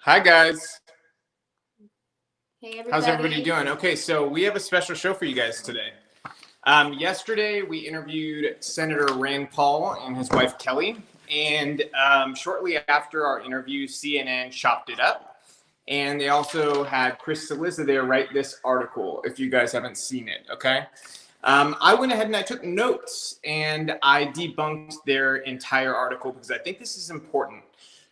Hi, guys. Hey, How's everybody everybody. doing? Okay, so we have a special show for you guys today. Yesterday, we interviewed Senator Rand Paul and his wife, Kelly. And shortly after our interview, CNN chopped it up. And they also had Chris Cillizza there write this article, if you guys haven't seen it, okay? I went ahead and I took notes and I debunked their entire article because I think this is important.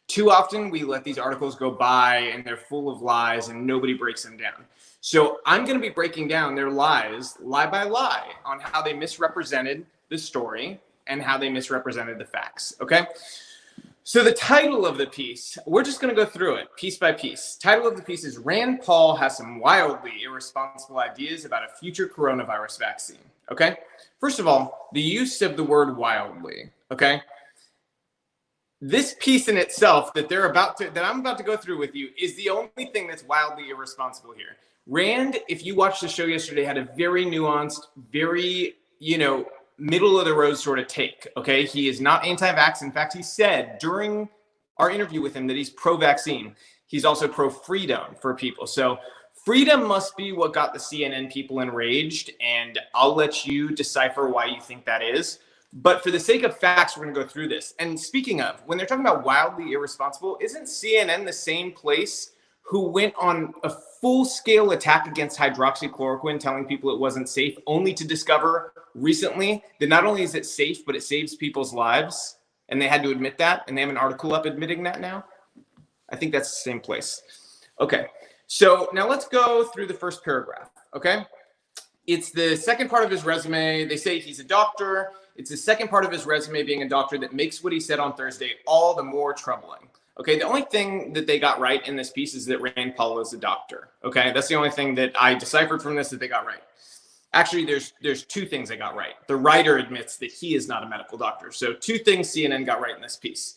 Too often we let these articles go by and they're full of lies and nobody breaks them down. So I'm going to be breaking down their lies, lie by lie, on how they misrepresented the story and how they misrepresented the facts, okay? So the title of the piece, we're just going to go through it piece by piece. Title of the piece is Rand Paul has some wildly irresponsible ideas about a future coronavirus vaccine. Okay? First of all, the use of the word wildly. Okay? This piece in itself that I'm about to go through with you is the only thing that's wildly irresponsible here. Rand, if you watched the show yesterday, had a very nuanced, very, middle of the road sort of take. Okay, he is not anti-vax. In fact, he said during our interview with him that he's pro-vaccine. He's also pro-freedom for people. So freedom must be what got the CNN people enraged, and I'll let you decipher why you think that is. But for the sake of facts, we're going to go through this. And speaking of, when they're talking about wildly irresponsible, isn't CNN the same place who went on a full-scale attack against hydroxychloroquine, telling people it wasn't safe, only to discover recently that not only is it safe, but it saves people's lives? And they had to admit that, and they have an article up admitting that now? I think that's the same place. Okay, so now let's go through the first paragraph, okay? It's the second part of his resume. They say he's a doctor. It's the second part of his resume being a doctor that makes what he said on Thursday all the more troubling. Okay, the only thing that they got right in this piece is that Rand Paul is a doctor. Okay, that's the only thing that I deciphered from this that they got right. Actually, there's two things they got right. The writer admits that he is not a medical doctor. So two things CNN got right in this piece.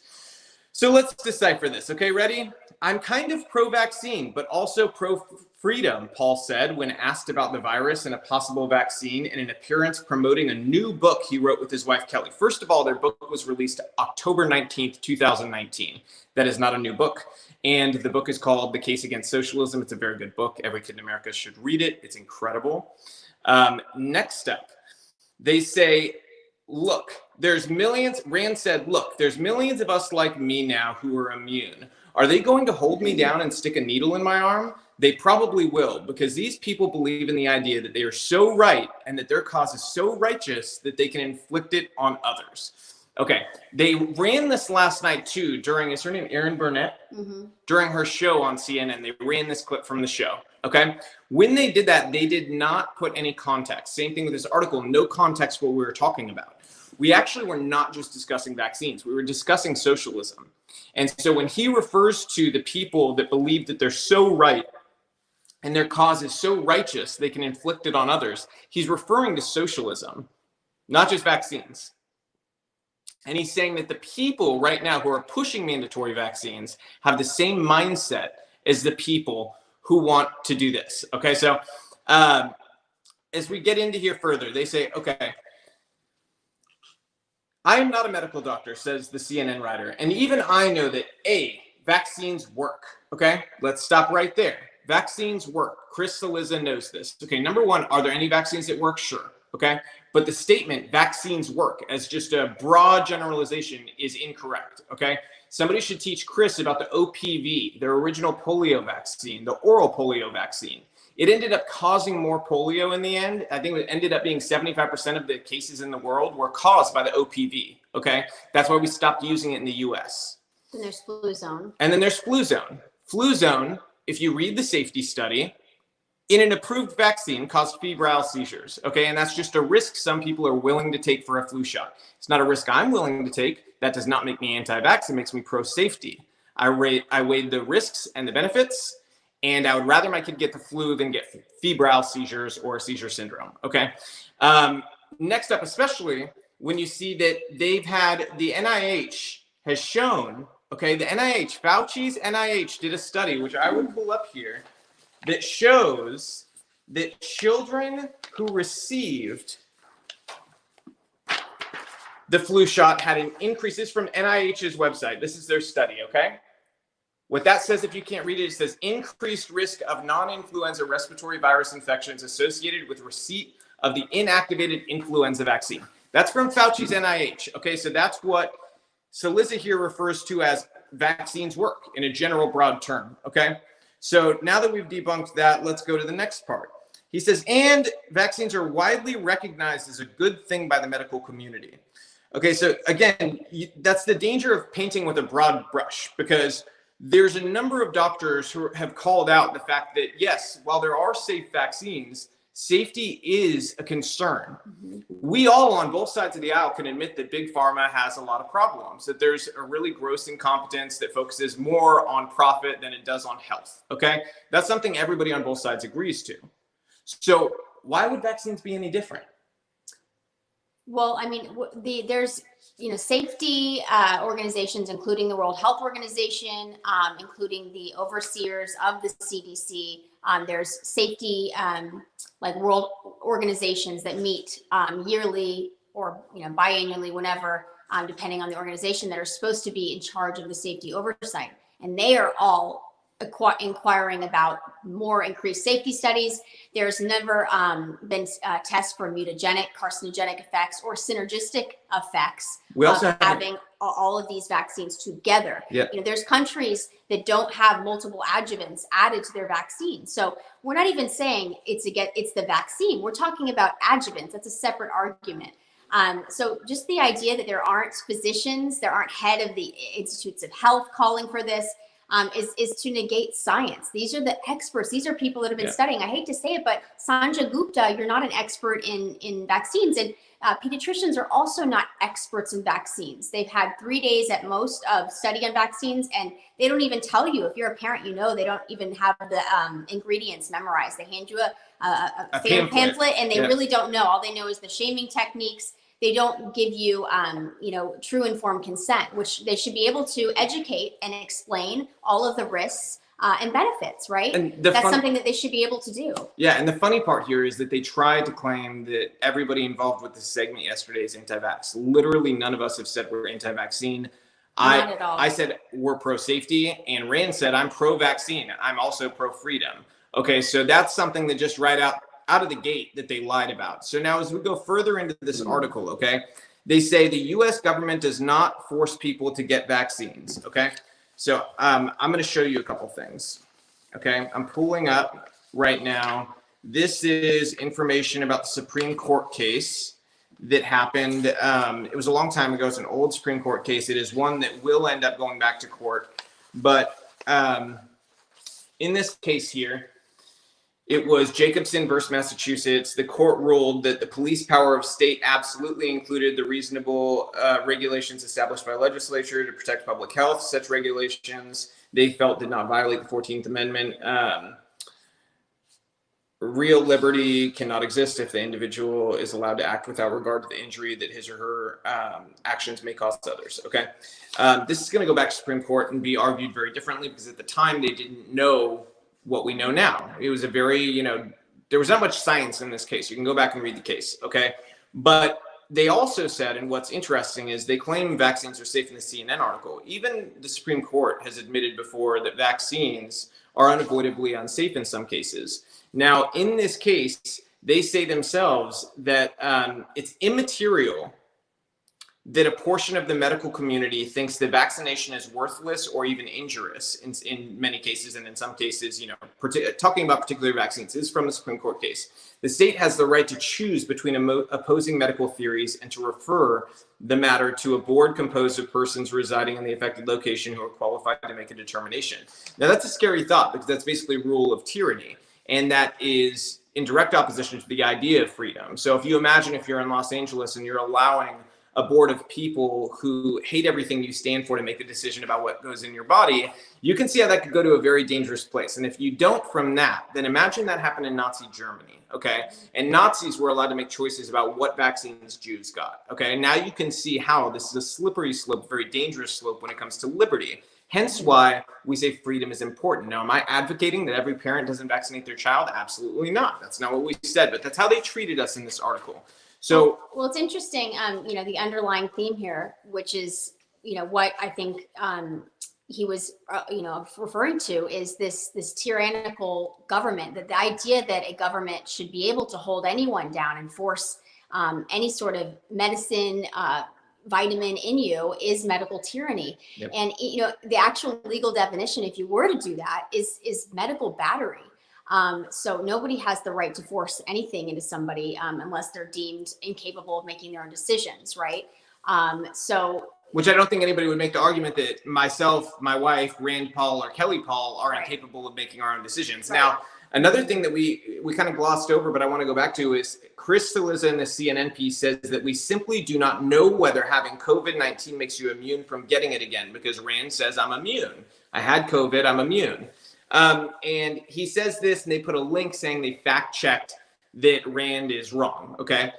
So let's decipher this. Okay, ready? I'm kind of pro-vaccine, but also pro-freedom, Paul said when asked about the virus and a possible vaccine in an appearance promoting a new book he wrote with his wife, Kelly. First of all, their book was released October 19th, 2019. That is not a new book. And the book is called The Case Against Socialism. It's a very good book. Every kid in America should read it. It's incredible. Next up, they say, look, there's millions. Rand said, look, there's millions of us like me now who are immune. Are they going to hold me down and stick a needle in my arm? They probably will, because these people believe in the idea that they are so right and that their cause is so righteous that they can inflict it on others. Okay, they ran this last night too during, is her name Erin Burnett? Mm-hmm. During her show on CNN, they ran this clip from the show. Okay, when they did that, they did not put any context. Same thing with this article, no context what we were talking about. We actually were not just discussing vaccines, we were discussing socialism. And so when he refers to the people that believe that they're so right and their cause is so righteous they can inflict it on others, he's referring to socialism, not just vaccines. And he's saying that the people right now who are pushing mandatory vaccines have the same mindset as the people who want to do this. Okay, so as we get into here further, they say, okay, I am not a medical doctor, says the CNN writer. And even I know that, A, vaccines work. Okay, let's stop right there. Vaccines work. Chris Cillizza knows this. Okay, number one, are there any vaccines that work? Sure. Okay, but the statement vaccines work as just a broad generalization is incorrect. Okay, somebody should teach Chris about the OPV, their original polio vaccine, the oral polio vaccine. It ended up causing more polio in the end. I think it ended up being 75% of the cases in the world were caused by the OPV. Okay, that's why we stopped using it in the US. Then there's Fluzone. And then there's Fluzone. Fluzone, if you read the safety study, in an approved vaccine caused febrile seizures. Okay, and that's just a risk some people are willing to take for a flu shot. It's not a risk I'm willing to take. That does not make me anti-vax. It makes me pro-safety. I weighed the risks and the benefits, and I would rather my kid get the flu than get febrile seizures or seizure syndrome. Okay. Next up, especially when you see that they've had the NIH has shown, okay, the NIH, Fauci's NIH did a study, which I would pull up here, that shows that children who received the flu shot had an increase. This is from NIH's website. This is their study, okay? What that says, if you can't read it, it says increased risk of non-influenza respiratory virus infections associated with receipt of the inactivated influenza vaccine. That's from Fauci's NIH. Okay, so that's what Cillizza here refers to as vaccines work in a general broad term. Okay, so now that we've debunked that, let's go to the next part. He says, and vaccines are widely recognized as a good thing by the medical community. Okay, so again, that's the danger of painting with a broad brush, because there's a number of doctors who have called out the fact that, yes, while there are safe vaccines, safety is a concern. We all on both sides of the aisle can admit that big pharma has a lot of problems, that there's a really gross incompetence that focuses more on profit than it does on health. Okay, that's something everybody on both sides agrees to. So why would vaccines be any different? Well, I mean, there's, safety organizations, including the World Health Organization, including the overseers of the CDC. There's safety, like world organizations that meet yearly or, biannually, whenever, depending on the organization, that are supposed to be in charge of the safety oversight. And they are all inquiring about more increased safety studies. There's never been tests for mutagenic, carcinogenic effects or synergistic effects of having all of these vaccines together. Yep. There's countries that don't have multiple adjuvants added to their vaccine. So we're not even saying it's the vaccine. We're talking about adjuvants. That's a separate argument. So just the idea that there aren't physicians, there aren't head of the institutes of health calling for this, is to negate science. These are the experts. These are people that have been studying. I hate to say it, but Sanjay Gupta, you're not an expert in vaccines. And pediatricians are also not experts in vaccines. They've had 3 days at most of study on vaccines, and they don't even tell you. If you're a parent, they don't even have the ingredients memorized. They hand you a pamphlet, and they really don't know. All they know is the shaming techniques. They don't give you, true informed consent, which they should be able to educate and explain all of the risks and benefits, right? And that's something that they should be able to do. Yeah, and the funny part here is that they tried to claim that everybody involved with this segment yesterday is anti-vax. Literally none of us have said we're anti-vaccine. Not at all. I said we're pro-safety, and Rand said I'm pro-vaccine. I'm also pro-freedom. Okay, so that's something that just right out of the gate that they lied about. So now as we go further into this article, okay, they say the US government does not force people to get vaccines, okay? So I'm gonna show you a couple things, okay? I'm pulling up right now. This is information about the Supreme Court case that happened. It was a long time ago. It's an old Supreme Court case. It is one that will end up going back to court. But in this case here, it was Jacobson versus Massachusetts. The court ruled that the police power of state absolutely included the reasonable regulations established by legislature to protect public health. Such regulations, they felt, did not violate the 14th Amendment. Real liberty cannot exist if the individual is allowed to act without regard to the injury that his or her actions may cause others. Okay, this is going to go back to Supreme Court and be argued very differently, because at the time they didn't know what we know now. It was a very, there was not much science in this case. You can go back and read the case, okay? But they also said, and what's interesting is they claim vaccines are safe in the CNN article. Even the Supreme Court has admitted before that vaccines are unavoidably unsafe in some cases. Now, in this case, they say themselves that it's immaterial that a portion of the medical community thinks the vaccination is worthless or even injurious in many cases, and in some cases, talking about particular vaccines. This is from the Supreme Court case. The state has the right to choose between opposing medical theories and to refer the matter to a board composed of persons residing in the affected location who are qualified to make a determination. Now, that's a scary thought, because that's basically rule of tyranny, and that is in direct opposition to the idea of freedom. So if you imagine if you're in Los Angeles and you're allowing a board of people who hate everything you stand for to make a decision about what goes in your body, you can see how that could go to a very dangerous place. And if you don't from that, then imagine that happened in Nazi Germany, okay? And Nazis were allowed to make choices about what vaccines Jews got, okay? And now you can see how this is a slippery slope, very dangerous slope when it comes to liberty. Hence why we say freedom is important. Now, am I advocating that every parent doesn't vaccinate their child? Absolutely not. That's not what we said, but that's how they treated us in this article. So, well, it's interesting, the underlying theme here, which is, what I think he was, referring to is this tyrannical government. That the idea that a government should be able to hold anyone down and force any sort of medicine, vitamin in you is medical tyranny. Yep. And the actual legal definition, if you were to do that, is medical battery. So nobody has the right to force anything into somebody unless they're deemed incapable of making their own decisions, right? Which I don't think anybody would make the argument that myself, my wife, Rand Paul, or Kelly Paul are right. incapable of making our own decisions. Right. Now, another thing that we kind of glossed over, but I want to go back to is Chris Cillizza in the CNN piece says that we simply do not know whether having COVID-19 makes you immune from getting it again, because Rand says I'm immune. I had COVID, I'm immune. And he says this, and they put a link saying they fact checked that Rand is wrong. Okay.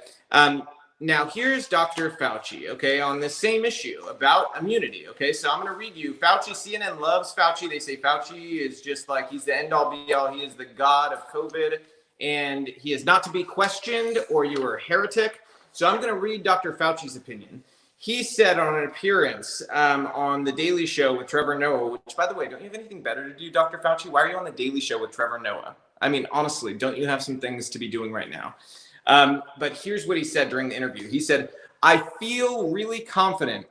Now here's Dr. Fauci, okay, on the same issue about immunity. Okay, so I'm going to read you. Fauci, CNN loves Fauci. They say Fauci is just like, he's the end all be all. He is the god of COVID, and he is not to be questioned, or you are a heretic. So I'm going to read Dr. Fauci's opinion. He said on an appearance on The Daily Show with Trevor Noah, which, by the way, don't you have anything better to do, Dr. Fauci? Why are you on The Daily Show with Trevor Noah? I mean, honestly, don't you have some things to be doing right now? But here's what he said during the interview. He said, I feel really confident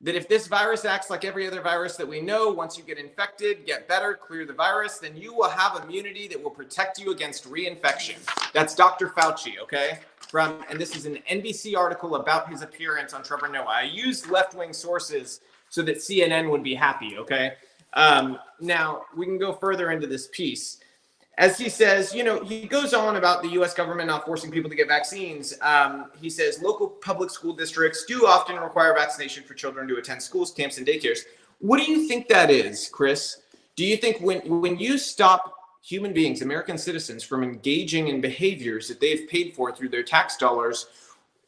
that if this virus acts like every other virus that we know, once you get infected, get better, clear the virus, then you will have immunity that will protect you against reinfection. That's Dr. Fauci, okay? And this is an NBC article about his appearance on Trevor Noah. I used left-wing sources so that CNN would be happy, okay? Now, we can go further into this piece. As he says, he goes on about the U.S. government not forcing people to get vaccines. He says local public school districts do often require vaccination for children to attend schools, camps, and daycares. What do you think that is, Chris? Do you think when you stop human beings, American citizens, from engaging in behaviors that they've paid for through their tax dollars,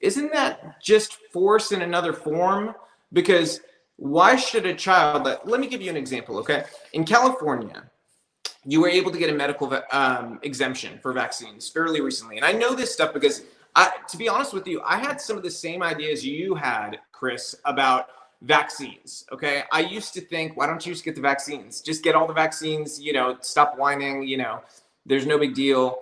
isn't that just force in another form? Because why should a child, let me give you an example, okay? In California, you were able to get a medical exemption for vaccines fairly recently. And I know this stuff because, to be honest with you, I had some of the same ideas you had, Chris, about vaccines, okay? I used to think, why don't you just get the vaccines? Just get all the vaccines, stop whining, there's no big deal.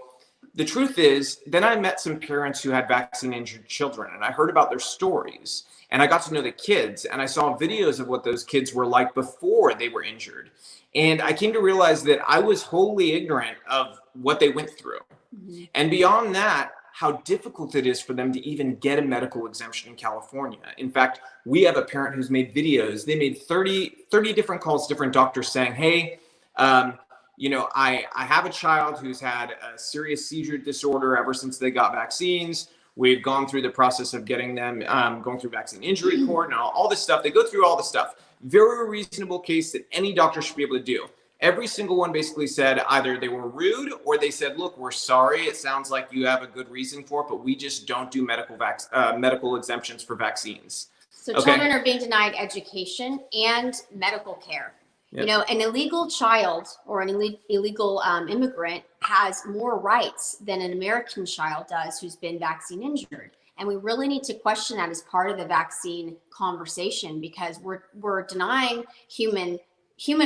The truth is, then I met some parents who had vaccine-injured children, and I heard about their stories. And I got to know the kids, and I saw videos of what those kids were like before they were injured. And I came to realize that I was wholly ignorant of what they went through. Mm-hmm. And beyond that, how difficult it is for them to even get a medical exemption in California. In fact, we have a parent who's made videos. They made 30 different calls to different doctors saying, hey, I have a child who's had a serious seizure disorder ever since they got vaccines. We've gone through the process of getting them, going through vaccine injury court and all this stuff. They go through all the stuff. Very reasonable case that any doctor should be able to do. Every single one basically said either they were rude or they said, look, we're sorry. It sounds like you have a good reason for it, but we just don't do medical exemptions for vaccines. So children are being denied education and medical care. Yep. An illegal child or an illegal immigrant has more rights than an American child does who's been vaccine injured. And we really need to question that as part of the vaccine conversation, because we're denying human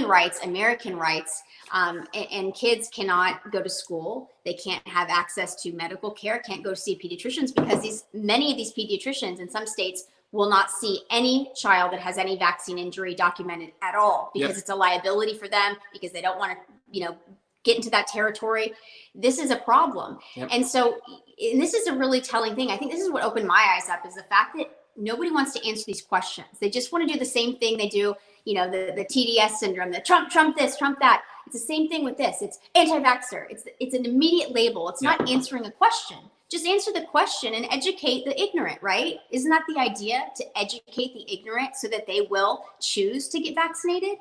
rights, American rights, and kids cannot go to school. They can't have access to medical care, can't go see pediatricians, because many of these pediatricians in some states will not see any child that has any vaccine injury documented at all, because it's a liability for them, because they don't want to, get into that territory. This is a problem. Yep. And this is a really telling thing. I think this is what opened my eyes up, is the fact that nobody wants to answer these questions. They just want to do the same thing they do, the TDS syndrome, the Trump this, Trump that. It's the same thing with this. It's anti-vaxxer. It's an immediate label. It's not answering a question. Just answer the question and educate the ignorant, right? Isn't that the idea, to educate the ignorant so that they will choose to get vaccinated?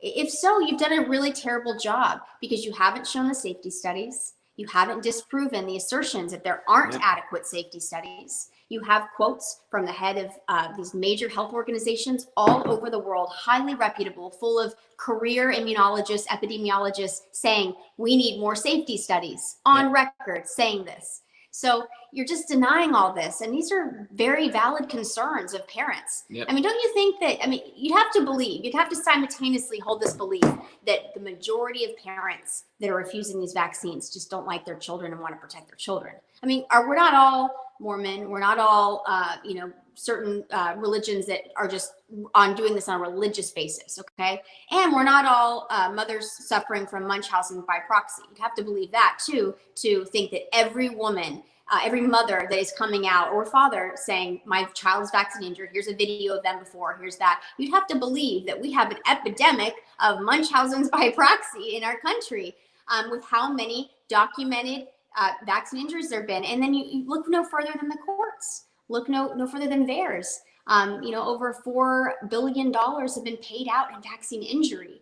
If so, you've done a really terrible job, because you haven't shown the safety studies. You haven't disproven the assertions that there aren't adequate safety studies. You have quotes from the head of these major health organizations all over the world, highly reputable, full of career immunologists, epidemiologists, saying we need more safety studies, on record saying this. So you're just denying all this. And these are very valid concerns of parents. Yep. I mean, don't you think that, I mean, you'd have to simultaneously hold this belief that the majority of parents that are refusing these vaccines just don't like their children and want to protect their children. I mean, we're not all Mormon. We're not all, certain religions that are just on doing this on a religious basis, okay? And we're not all mothers suffering from Munchausen by proxy. You'd have to believe that too, to think that every woman, every mother that is coming out, or father saying, my child's vaccine injured, here's a video of them before, here's that. You'd have to believe that we have an epidemic of Munchausen's by proxy in our country, with how many documented vaccine injuries there have been. And then you look no further than the courts. Look no further than VAERS. Over $4 billion have been paid out in vaccine injury.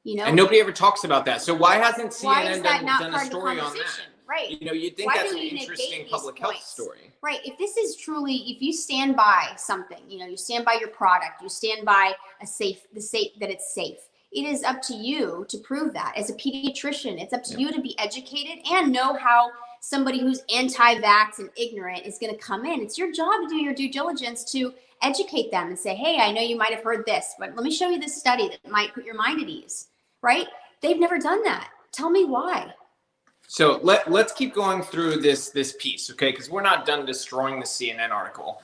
And nobody ever talks about that. So why hasn't CNN done a part story of the on that? Right. You'd think that's an interesting public health story. Right. If this is truly, if you stand by something, you stand by your product, you stand by that it's safe. It is up to you to prove that. As a pediatrician, it's up to you to be educated and know how somebody who's anti-vax and ignorant is going to come in. It's your job to do your due diligence to educate them and say, hey, I know you might have heard this, but let me show you this study that might put your mind at ease, right? They've never done that. Tell me why. So let's keep going through this piece, okay? Because we're not done destroying the CNN article.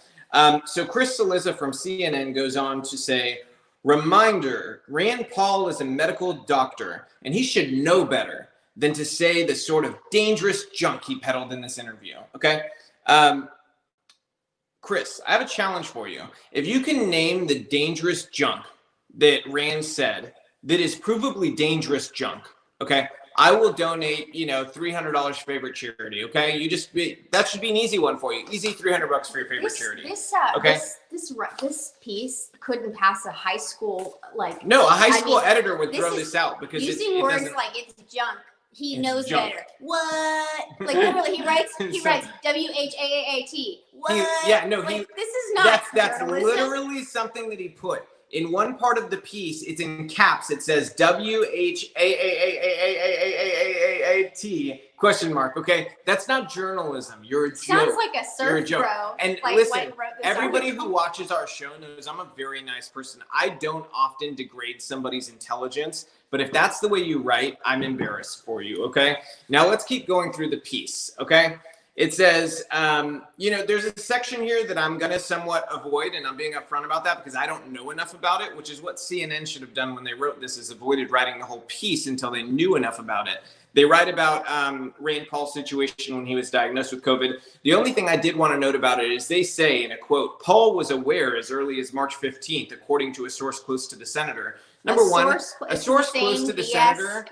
So Chris Cillizza from CNN goes on to say, reminder, Rand Paul is a medical doctor, and he should know better than to say the sort of dangerous junk he peddled in this interview, okay? Chris, I have a challenge for you. If you can name the dangerous junk that Rand said that is provably dangerous junk, okay, I will donate, $300 favorite charity, okay? That should be an easy one for you. Easy $300 for your favorite charity. This piece couldn't pass a high school, No, a high school editor would throw this out because using words like it's junk. He knows better. What? Literally, he writes WHAAAT. What? This is not. That's literally something that he put. In one part of the piece, it's in caps. It says WHAAAAAAAAAT ? Okay, that's not journalism. You're a joke. Sounds like a surf bro. And listen, everybody who watches our show knows I'm a very nice person. I don't often degrade somebody's intelligence, but if that's the way you write, I'm embarrassed for you. Okay. Now let's keep going through the piece. Okay. It says, there's a section here that I'm going to somewhat avoid, and I'm being upfront about that because I don't know enough about it, which is what CNN should have done when they wrote this, is avoided writing the whole piece until they knew enough about it. They write about Rand Paul's situation when he was diagnosed with COVID. The only thing I did want to note about it is they say, in a quote, Paul was aware as early as March 15th, according to a source close to the senator. Number one, a source close to the senator,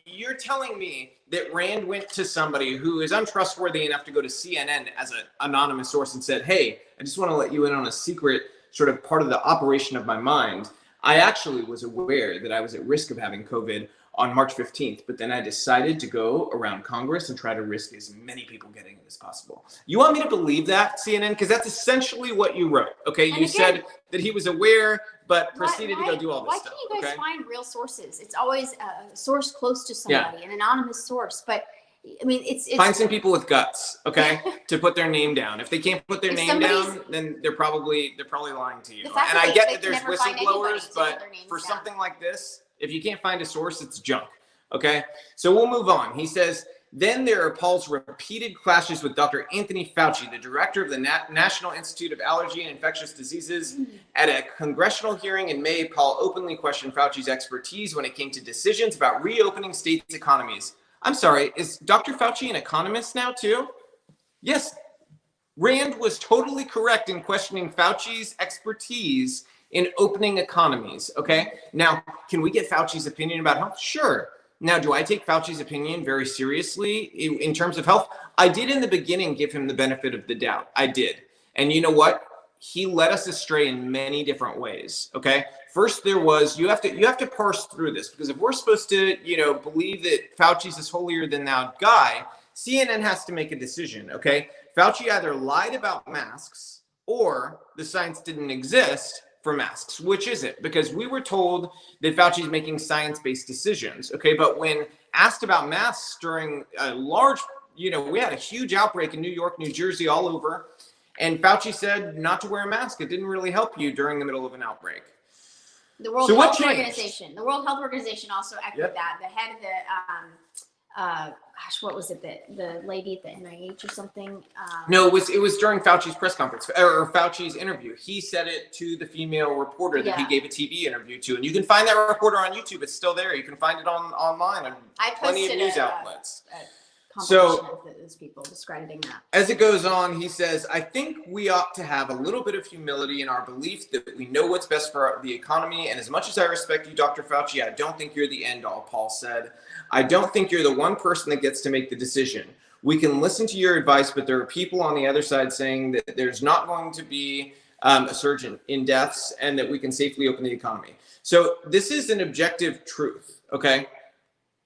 you're telling me that Rand went to somebody who is untrustworthy enough to go to CNN as an anonymous source and said, hey, I just want to let you in on a secret sort of part of the operation of my mind. I actually was aware that I was at risk of having COVID on March 15th, but then I decided to go around Congress and try to risk as many people getting it as possible. You want me to believe that, CNN? Because that's essentially what you wrote, okay? You said that he was aware, but proceeded to go do all this stuff. Why can't you guys find real sources? It's always a source close to somebody, an anonymous source. But I mean, it's find some people with guts, okay, to put their name down. If they can't put their name down, then they're probably lying to you. And I get that there's whistleblowers, but for something like this, if you can't find a source, it's junk, okay? So we'll move on. He says, then there are Paul's repeated clashes with Dr. Anthony Fauci, the director of the National Institute of Allergy and Infectious Diseases. At a congressional hearing in May, Paul openly questioned Fauci's expertise when it came to decisions about reopening states' economies. I'm sorry, is Dr. Fauci an economist now too? Yes, Rand was totally correct in questioning Fauci's expertise in opening economies, okay? Now, can we get Fauci's opinion about health? Sure. Now, do I take Fauci's opinion very seriously in terms of health? I did in the beginning give him the benefit of the doubt. I did. And you know what? He led us astray in many different ways, okay? First, there was, you have to parse through this, because if we're supposed to, believe that Fauci's this holier than thou guy, CNN has to make a decision, okay? Fauci either lied about masks or the science didn't exist for masks. Which is it? Because we were told that Fauci's making science-based decisions, okay? But when asked about masks during a large we had a huge outbreak in New York, New Jersey, all over. And Fauci said not to wear a mask. It didn't really help you during the middle of an outbreak. The World Health Organization. The World Health Organization also echoed that. The head of the what was it? The lady at the NIH or something? No, it was during Fauci's press conference or Fauci's interview. He said it to the female reporter that he gave a TV interview to, and you can find that reporter on YouTube. It's still there. You can find it online on plenty of news outlets. So those people discrediting that. As it goes on, he says, I think we ought to have a little bit of humility in our belief that we know what's best for the economy. And as much as I respect you, Dr. Fauci, I don't think you're the end all, Paul said. I don't think you're the one person that gets to make the decision. We can listen to your advice, but there are people on the other side saying that there's not going to be a surge in deaths and that we can safely open the economy. So this is an objective truth, okay?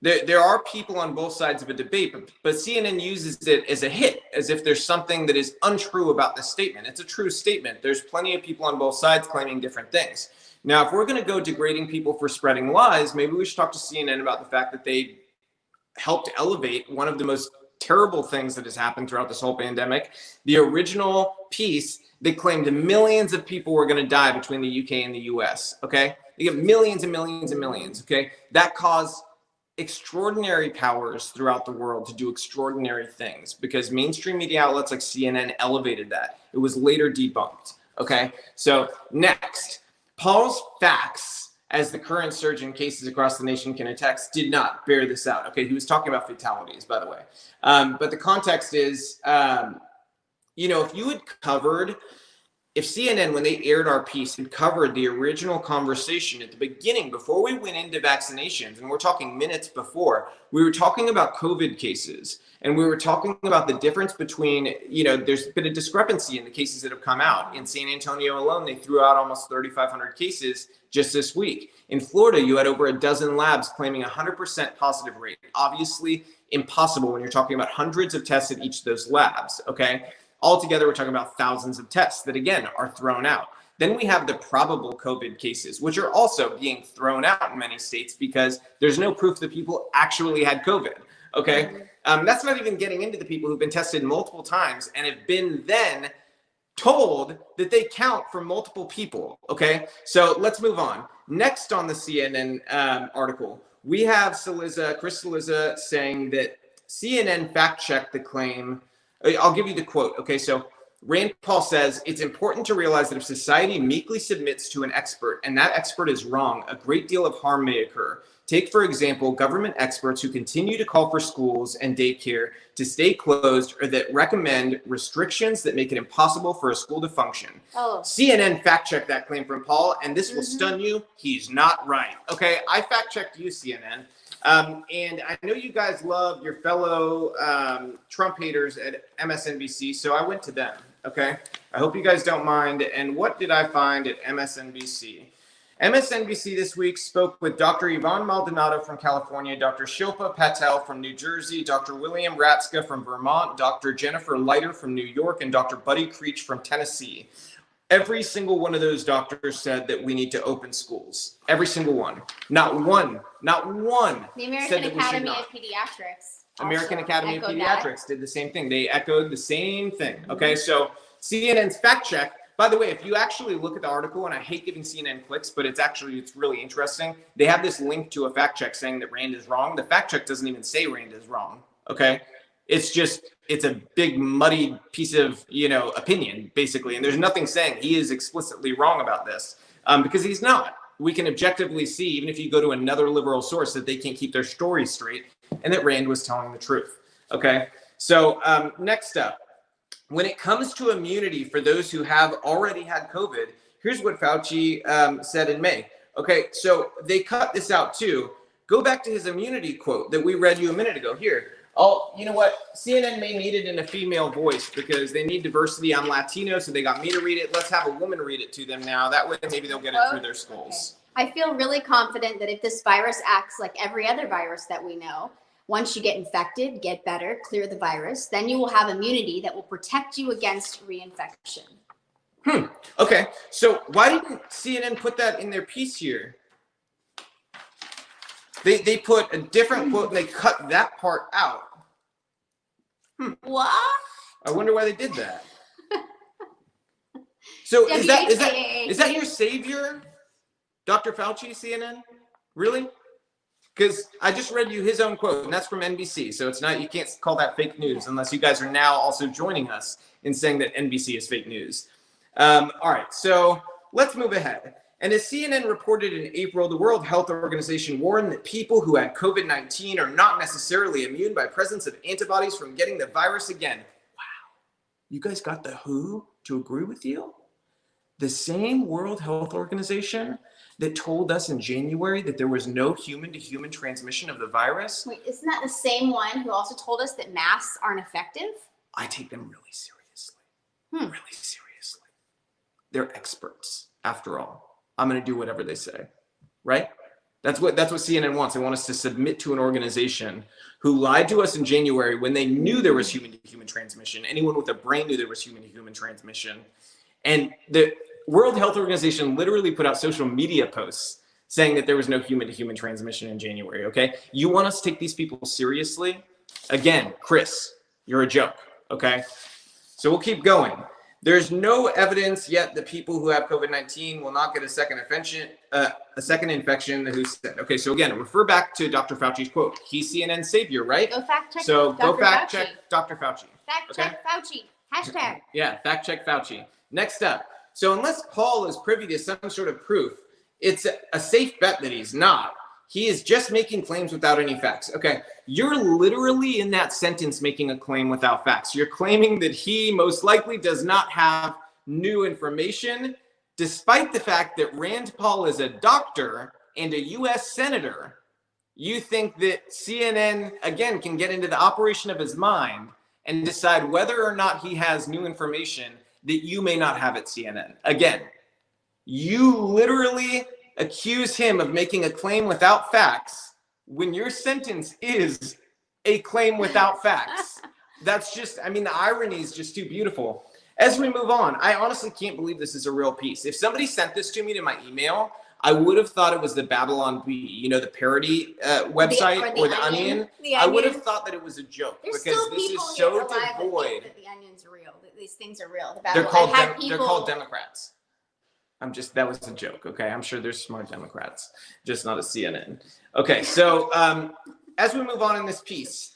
There are people on both sides of a debate, but CNN uses it as a hit, as if there's something that is untrue about this statement. It's a true statement. There's plenty of people on both sides claiming different things. Now, if we're going to go degrading people for spreading lies, maybe we should talk to CNN about the fact that they helped elevate one of the most terrible things that has happened throughout this whole pandemic, the original piece that claimed millions of people were going to die between the UK and the US, okay? They get millions and millions and millions, okay? That caused extraordinary powers throughout the world to do extraordinary things because mainstream media outlets like CNN elevated that. It was later debunked. Okay, so next, Paul's facts as the current surge in cases across the nation can attest did not bear this out. Okay, he was talking about fatalities, by the way. But the context is, if you had covered, if CNN, when they aired our piece, had covered the original conversation at the beginning, before we went into vaccinations, and we're talking minutes before, we were talking about COVID cases, and we were talking about the difference between, there's been a discrepancy in the cases that have come out. In San Antonio alone, they threw out almost 3,500 cases just this week. In Florida, you had over a dozen labs claiming 100% positive rate. Obviously impossible when you're talking about hundreds of tests at each of those labs, okay? Altogether, we're talking about thousands of tests that, again, are thrown out. Then we have the probable COVID cases, which are also being thrown out in many states because there's no proof that people actually had COVID, okay? That's not even getting into the people who've been tested multiple times and have been then told that they count for multiple people, okay? So let's move on. Next on the CNN article, we have Chris Cillizza saying that CNN fact-checked the claim. I'll give you the quote. Okay, so Rand Paul says, it's important to realize that if society meekly submits to an expert and that expert is wrong, a great deal of harm may occur. Take, for example, government experts who continue to call for schools and daycare to stay closed or that recommend restrictions that make it impossible for a school to function. CNN fact-checked that claim from Paul, and this will stun you. He's not right. Okay, I fact-checked you, CNN. And I know you guys love your fellow Trump haters at MSNBC, so I went to them, okay? I hope you guys don't mind. And what did I find at MSNBC? MSNBC this week spoke with Dr. Yvonne Maldonado from California, Dr. Shilpa Patel from New Jersey, Dr. William Ratska from Vermont, Dr. Jennifer Leiter from New York, and Dr. Buddy Creech from Tennessee. Every single one of those doctors said that we need to open schools. Every single one. Not one. The American Academy of Pediatrics. American Academy of Pediatrics did the same thing. They echoed the same thing. Okay, so CNN's fact check. By the way, if you actually look at the article, and I hate giving CNN clicks, but it's really interesting. They have this link to a fact check saying that Rand is wrong. The fact check doesn't even say Rand is wrong. Okay, it's a big muddy piece of opinion basically, and there's nothing saying he is explicitly wrong about this because he's not. We can objectively see, even if you go to another liberal source, that they can't keep their story straight and that Rand was telling the truth. Okay, so next up. When it comes to immunity for those who have already had COVID, here's what Fauci said in May. Okay, so they cut this out too. Go back to his immunity quote that we read you a minute ago. Here, you know what? CNN may need it in a female voice because they need diversity. I'm Latino, so they got me to read it. Let's have a woman read it to them now. That way maybe they'll get it through their schools. Okay. I feel really confident that if this virus acts like every other virus that we know, once you get infected, get better, clear the virus, then you will have immunity that will protect you against reinfection. Okay, so why didn't CNN put that in their piece here? They put a different quote and they cut that part out. What? I wonder why they did that. So is that your savior, Dr. Fauci, CNN? Really? Because I just read you his own quote, and that's from NBC. So it's not, you can't call that fake news unless you guys are now also joining us in saying that NBC is fake news. All right, so let's move ahead. And as CNN reported in April, the World Health Organization warned that people who had COVID-19 are not necessarily immune by presence of antibodies from getting the virus again. Wow. You guys got the WHO to agree with you? The same World Health Organization that told us in January that there was no human-to-human transmission of the virus. Wait, isn't that the same one who also told us that masks aren't effective? I take them really seriously. Really seriously. They're experts, after all. I'm going to do whatever they say, right? That's what CNN wants. They want us to submit to an organization who lied to us in January when they knew there was human-to-human transmission. Anyone with a brain knew there was human-to-human transmission. And the World Health Organization literally put out social media posts saying that there was no human-to-human transmission in January, okay? You want us to take these people seriously? Again, Chris, you're a joke, okay? So we'll keep going. There's no evidence yet that people who have COVID-19 will not get a second infection. Who said? Okay, so again, refer back to Dr. Fauci's quote. He's CNN's savior, right? Go fact check. So Dr. go fact Fauci. check Dr. Fauci. Fact check Fauci. Hashtag. Yeah, fact check Fauci. Next up. So unless Paul is privy to some sort of proof, it's a safe bet that he's not. He is just making claims without any facts. Okay, you're literally in that sentence making a claim without facts. You're claiming that he most likely does not have new information, despite the fact that Rand Paul is a doctor and a U.S. senator. You think that CNN, again, can get into the operation of his mind and decide whether or not he has new information that you may not have at CNN. Again, you literally accuse him of making a claim without facts when your sentence is a claim without facts. That's just, I mean, the irony is just too beautiful. As we move on, I honestly can't believe this is a real piece. If somebody sent this to me to my email, I would have thought it was the Babylon Bee, you know, the parody website or the Onion. I would have thought that it was a joke. There's because still this people is so alive that devoid. think that the Onion's real. That these things are real. They're called Democrats. That was a joke, okay? I'm sure there's smart Democrats, just not at CNN. Okay, so as we move on in this piece,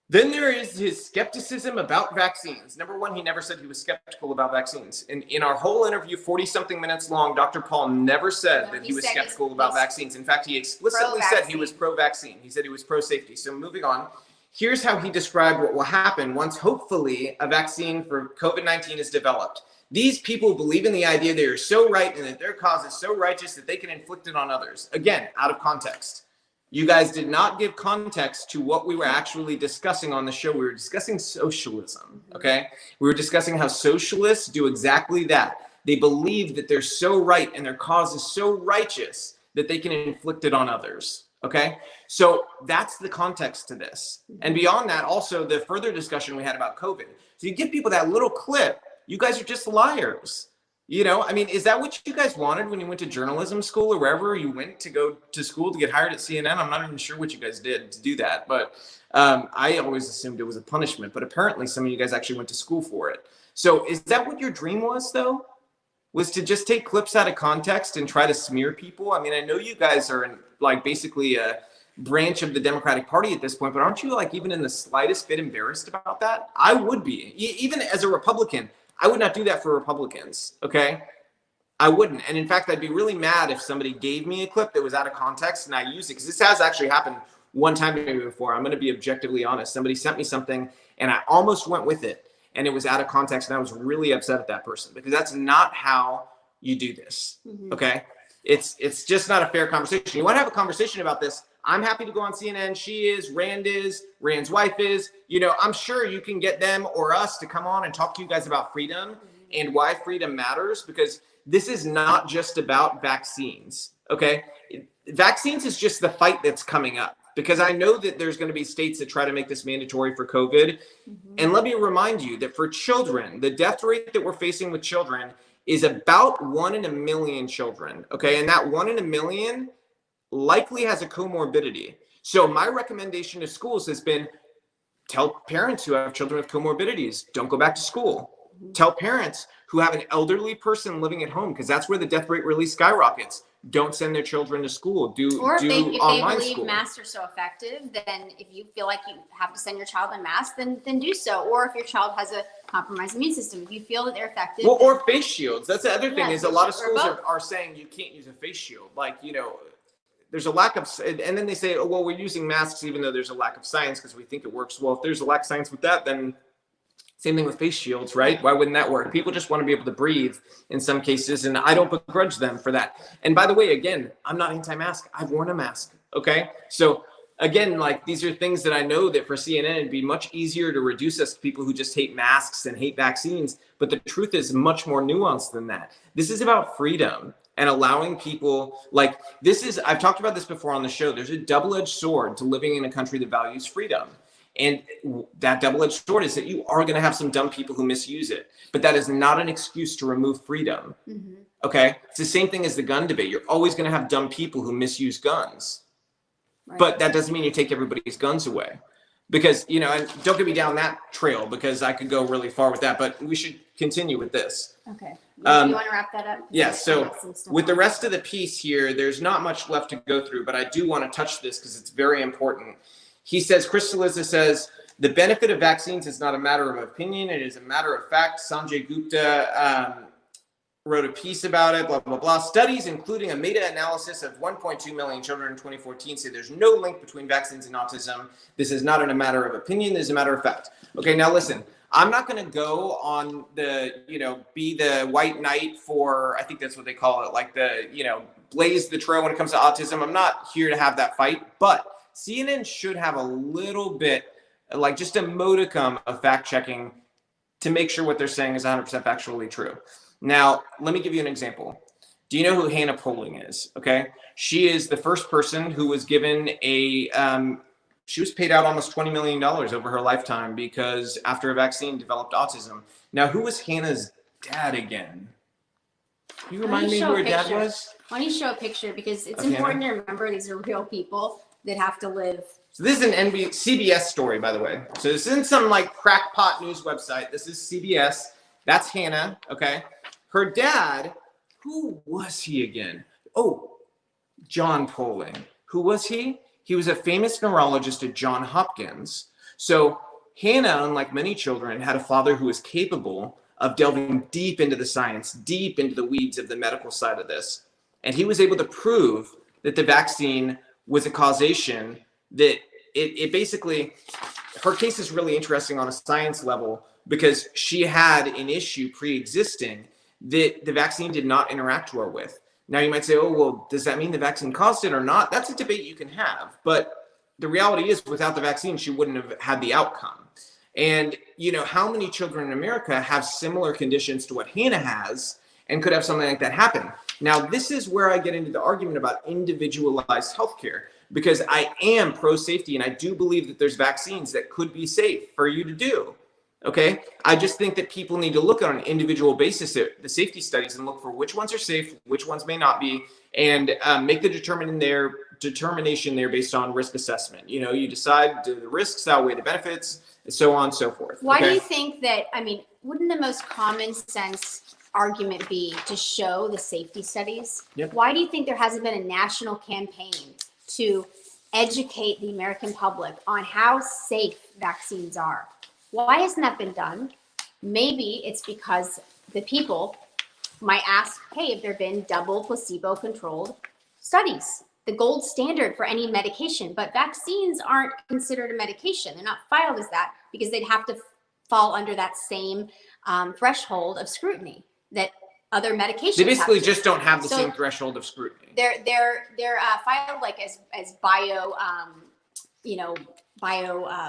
then there is his skepticism about vaccines. Number one, he never said he was skeptical about vaccines. In our whole interview, 40-something minutes long, Dr. Paul never said that he was skeptical about vaccines. In fact, he explicitly said he was pro-vaccine. He said he was pro-safety. So moving on, here's how he described what will happen once, hopefully, a vaccine for COVID-19 is developed. These people believe in the idea they are so right and that their cause is so righteous that they can inflict it on others. Again, out of context. You guys did not give context to what we were actually discussing on the show. We were discussing socialism, okay? We were discussing how socialists do exactly that. They believe that they're so right and their cause is so righteous that they can inflict it on others, okay? So that's the context to this. And beyond that, also the further discussion we had about COVID. So you give people that little clip, you guys are just liars. You know, I mean, is that what you guys wanted when you went to journalism school or wherever you went to go to school to get hired at CNN? I'm not even sure what you guys did to do that, but I always assumed it was a punishment, but apparently some of you guys actually went to school for it. So is that what your dream was, though? Was to just take clips out of context and try to smear people? I mean, I know you guys are in, like, basically a branch of the Democratic Party at this point, but aren't you, like, even in the slightest bit embarrassed about that? I would be. Even as a Republican, I would not do that for Republicans, okay? I wouldn't. And in fact, I'd be really mad if somebody gave me a clip that was out of context and I used it, because this has actually happened one time to me before. I'm going to be objectively honest. Somebody sent me something and I almost went with it and it was out of context and I was really upset at that person because that's not how you do this, okay? It's just not a fair conversation. You want to have a conversation about this, I'm happy to go on CNN. She is, Rand's wife is. You know, I'm sure you can get them or us to come on and talk to you guys about freedom and why freedom matters, because this is not just about vaccines, okay? Vaccines is just the fight that's coming up, because I know that there's going to be states that try to make this mandatory for COVID. And let me remind you that for children, the death rate that we're facing with children is about 1 in a million children, okay? And that 1 in a million likely has a comorbidity. So my recommendation to schools has been Tell parents who have children with comorbidities, don't go back to school. Tell parents who have an elderly person living at home, because that's where the death rate really skyrockets. Don't send their children to school. Or if they online believe school. masks are so effective, then if you feel like you have to send your child a mask, then do so. Or if your child has a compromised immune system, if you feel that they're effective. Well, or face shields. That's the other thing, Yeah, is a lot of face shield, schools or are saying you can't use a face shield. Like, there's a lack of, and then they say, oh, well, we're using masks even though there's a lack of science because we think it works. Well, if there's a lack of science with that, then same thing with face shields, right? Why wouldn't that work? People just want to be able to breathe in some cases, and I don't begrudge them for that. And by the way, again, I'm not anti-mask. I've worn a mask, okay? So again, like, these are things that I know that for CNN, it'd be much easier to reduce us to people who just hate masks and hate vaccines. But the truth is much more nuanced than that. This is about freedom and allowing people, like, I've talked about this before on the show. There's a double-edged sword to living in a country that values freedom. And that double-edged sword is that you are going to have some dumb people who misuse it. But that is not an excuse to remove freedom. Mm-hmm. Okay? It's the same thing as the gun debate. You're always going to have dumb people who misuse guns. Right. But that doesn't mean you take everybody's guns away. Because, and don't get me down that trail, because I could go really far with that. But we should continue with this. Okay. You want to wrap that up? Yeah. So with the rest of the piece here, there's not much left to go through. But I do want to touch this because it's very important. He says, Cillizza says, the benefit of vaccines is not a matter of opinion. It is a matter of fact. Sanjay Gupta wrote a piece about it, blah, blah, blah. Studies, including a meta-analysis of 1.2 million children in 2014, say there's no link between vaccines and autism. This is not a matter of opinion. This is a matter of fact. Okay, now listen. I'm not going to go on the, be the white knight for, I think that's what they call it, like the, blaze the trail when it comes to autism. I'm not here to have that fight, but CNN should have a little bit, like just a modicum of fact checking to make sure what they're saying is 100% factually true. Now, let me give you an example. Do you know who Hannah Poling is? Okay. She is the first person who was given she was paid out almost $20 million over her lifetime because after a vaccine developed autism. Now, who was Hannah's dad again? Can you remind me who her dad was? Why don't you show a picture? Because it's important to remember these are real people that have to live. So this is an CBS story, by the way. So this isn't some like crackpot news website. This is CBS. That's Hannah, okay? Her dad, who was he again? Oh, John Poling. Who was he? He was a famous neurologist at Johns Hopkins. So Hannah, unlike many children, had a father who was capable of delving deep into the science, deep into the weeds of the medical side of this. And he was able to prove that the vaccine was a causation that it basically, her case is really interesting on a science level because she had an issue pre-existing that the vaccine did not interact well with. Now you might say, oh, well, does that mean the vaccine caused it or not? That's a debate you can have. But the reality is without the vaccine, she wouldn't have had the outcome. And, how many children in America have similar conditions to what Hannah has and could have something like that happen? Now, this is where I get into the argument about individualized healthcare, because I am pro-safety and I do believe that there's vaccines that could be safe for you to do. Okay. I just think that people need to look on an individual basis at the safety studies and look for which ones are safe, which ones may not be, and make the determination there based on risk assessment. You decide, do the risks outweigh the benefits, and so on and so forth. Why do you think that, wouldn't the most common sense argument be to show the safety studies? Yep. Why do you think there hasn't been a national campaign to educate the American public on how safe vaccines are? Why hasn't that been done? Maybe it's because the people might ask, hey, have there been double placebo-controlled studies? The gold standard for any medication, but vaccines aren't considered a medication. They're not filed as that because they'd have to fall under that same threshold of scrutiny that other medications. They basically just don't have the same threshold of scrutiny. They're filed like as bio,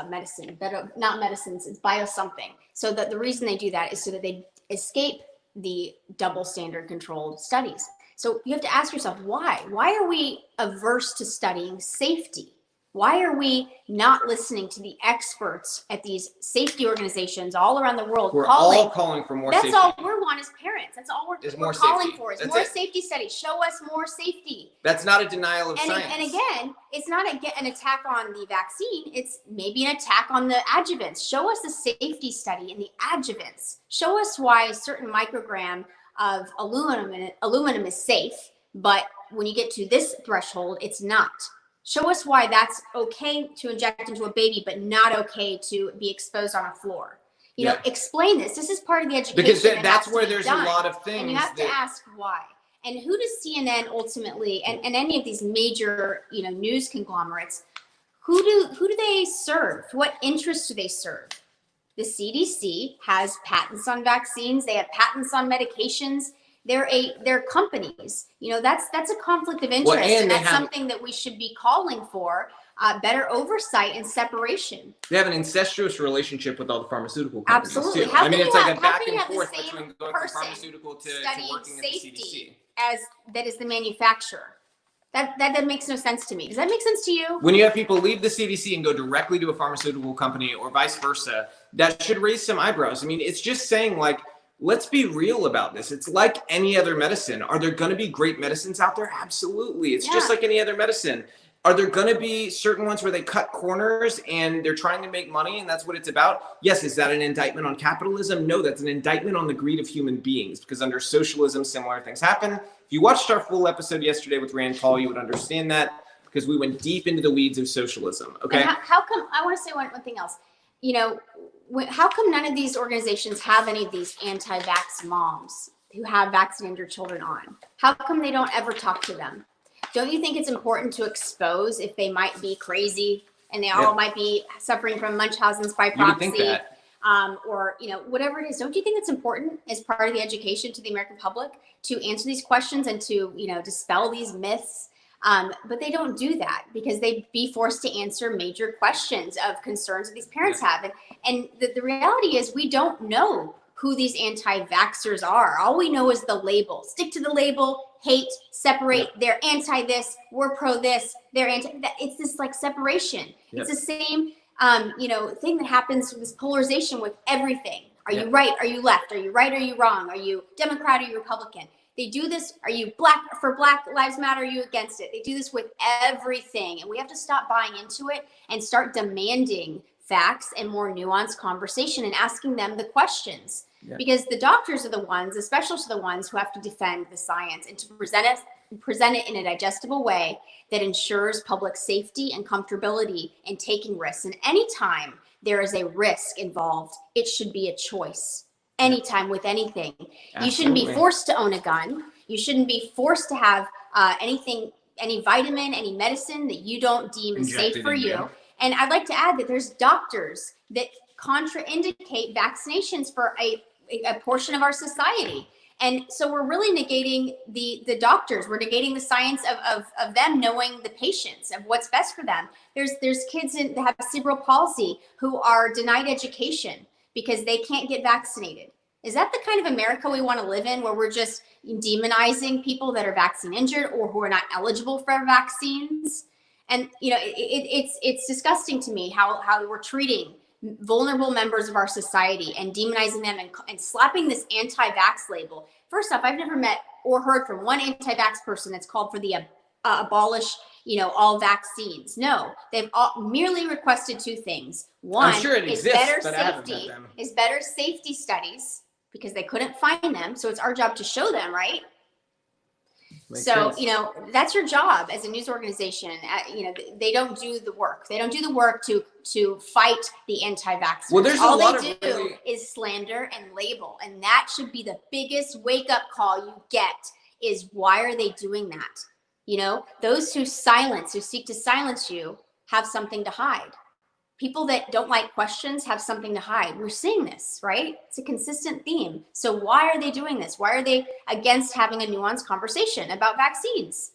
medicine, but not medicines, it's bio something. So that the reason they do that is so that they escape the double standard controlled studies. So you have to ask yourself, why? Why are we averse to studying safety? Why are we not listening to the experts at these safety organizations all around the world? We're all calling for more safety. That's all we want as parents. That's all we're calling for is more safety studies. Show us more safety. That's not a denial of science. And again, it's not an attack on the vaccine. It's maybe an attack on the adjuvants. Show us the safety study in the adjuvants. Show us why a certain microgram of aluminum is safe, but when you get to this threshold, it's not. Show us why that's okay to inject into a baby, but not okay to be exposed on a floor. You know, explain this. This is part of the education. Because that's where there's a lot of things. And you have to ask why. And who does CNN ultimately, and any of these major, news conglomerates, who do they serve? What interests do they serve? The CDC has patents on vaccines. They have patents on medications. They're companies. That's a conflict of interest, and that's something that we should be calling for. Better oversight and separation. They have an incestuous relationship with all the pharmaceutical companies. Absolutely. Too. It's like a back and forth between going from pharmaceutical to working at the CDC. As that is the manufacturer. That makes no sense to me. Does that make sense to you? When you have people leave the CDC and go directly to a pharmaceutical company or vice versa, that should raise some eyebrows. It's just saying, like, let's be real about this. It's like any other medicine. Are there going to be great medicines out there? Absolutely. It's just like any other medicine. Are there going to be certain ones where they cut corners and they're trying to make money and that's what it's about? Yes. Is that an indictment on capitalism? No, that's an indictment on the greed of human beings, because under socialism, similar things happen. If you watched our full episode yesterday with Rand Paul, you would understand that, because we went deep into the weeds of socialism. Okay. And how come, I want to say one thing else. How come none of these organizations have any of these anti-vax moms who have vaccinated their children on? How come they don't ever talk to them? Don't you think it's important to expose if they might be crazy and they all might be suffering from Munchausen's by proxy? You would think that. Or whatever it is. Don't you think it's important as part of the education to the American public to answer these questions and to dispel these myths? But they don't do that because they'd be forced to answer major questions of concerns that these parents have. And the reality is we don't know who these anti-vaxxers are. All we know is the label. Stick to the label, hate, separate. They're anti this, we're pro this, they're anti that. It's this like separation. It's the same thing that happens with this polarization with everything. Are you right? Are you left? Are you right? Are you wrong? Are you Democrat? Are you Republican? They do this. Are you Black Lives Matter? Are you against it? They do this with everything. And we have to stop buying into it and start demanding facts and more nuanced conversation and asking them the questions. Because the doctors are the ones, the specialists are the ones who have to defend the science and to present it in a digestible way that ensures public safety and comfortability in taking risks. And anytime there is a risk involved, it should be a choice. Anytime with anything. Absolutely. You shouldn't be forced to own a gun. You shouldn't be forced to have any vitamin, any medicine that you don't deem is safe for you. And I'd like to add that there's doctors that contraindicate vaccinations for a portion of our society. And so we're really negating the doctors. We're negating the science of them knowing the patients, of what's best for them. There's kids that have cerebral palsy who are denied education because they can't get vaccinated. Is that the kind of America we want to live in, where we're just demonizing people that are vaccine injured or who are not eligible for vaccines? And it's disgusting to me how we're treating vulnerable members of our society and demonizing them and slapping this anti-vax label. First off, I've never met or heard from one anti-vax person that's called for the abolish all vaccines. No, they've merely requested two things. One, I'm sure it exists, is better safety studies, because they couldn't find them. So it's our job to show them, right? Makes sense. That's your job as a news organization. They don't do the work. They don't do the work to fight the anti-vaxxers. Well, there's all they do is slander and label, and that should be the biggest wake-up call you get. Is why are they doing that? Those who seek to silence you have something to hide. People that don't like questions have something to hide. We're seeing this, right? It's a consistent theme. So why are they doing this? Why are they against having a nuanced conversation about vaccines?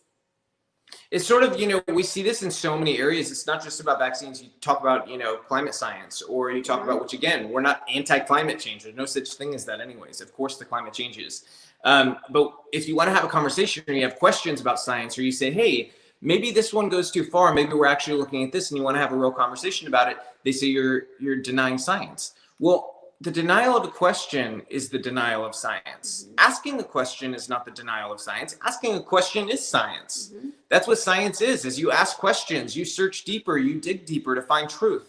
It's sort of, we see this in so many areas. It's not just about vaccines. You talk about, climate science, or you talk about, which again, we're not anti-climate change. There's no such thing as that anyways. Of course, the climate changes. But if you want to have a conversation or you have questions about science, or you say, hey, maybe this one goes too far. Maybe we're actually looking at this and you want to have a real conversation about it. They say you're denying science. Well, the denial of a question is the denial of science. Asking a question is not the denial of science. Asking a question is science. That's what science is you ask questions, you search deeper, you dig deeper to find truth.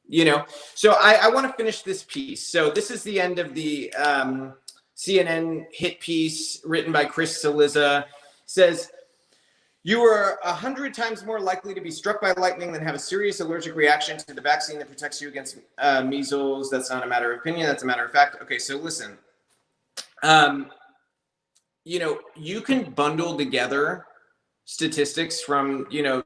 You know, so I want to finish this piece. So this is the end of the CNN hit piece written by Chris Cillizza. Says, you are 100 times more likely to be struck by lightning than have a serious allergic reaction to the vaccine that protects you against measles. That's not a matter of opinion. That's a matter of fact. Okay, so listen. You know, you can bundle together statistics from, you know,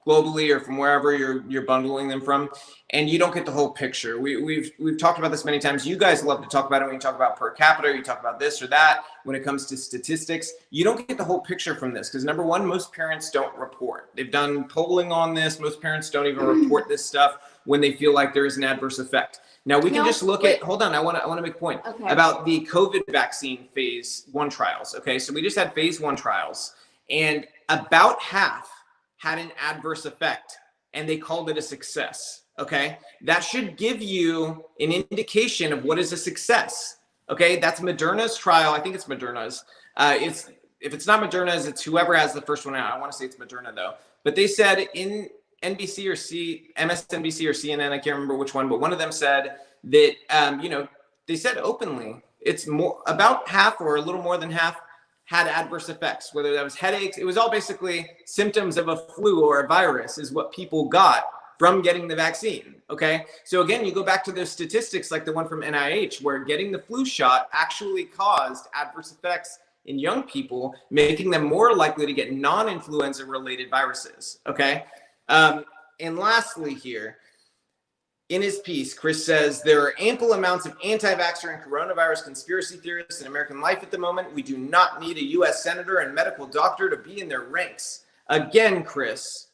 globally or from wherever you're bundling them from, and you don't get the whole picture. We've talked about this many times. You guys love to talk about it when you talk about per capita, you talk about this or that. When it comes to statistics, you don't get the whole picture from this because number one, most parents don't report. They've done polling on this. Most parents don't even report this stuff when they feel like there is an adverse effect. Now we can just look at, hold on, I want to make a point about the COVID vaccine phase 1 trials. Okay, so we just had phase 1 trials and about half had an adverse effect and they called it a success. Okay, that should give you an indication of what is a success. Okay, that's Moderna's trial. I think it's Moderna's. If it's not Moderna's, it's whoever has the first one out. I want to say it's Moderna though. But they said in NBC or MSNBC or CNN, I can't remember which one, but one of them said that you know, they said openly it's more about half or a little more than half had adverse effects, whether that was headaches. It was all basically symptoms of a flu or a virus is what people got from getting the vaccine. Okay, so again, you go back to those statistics like the one from NIH where getting the flu shot actually caused adverse effects in young people, making them more likely to get non-influenza related viruses. Okay, and lastly here, in his piece, Chris says, there are ample amounts of anti-vaxxer and coronavirus conspiracy theorists in American life at the moment. We do not need a U.S. senator and medical doctor to be in their ranks. Again, Chris,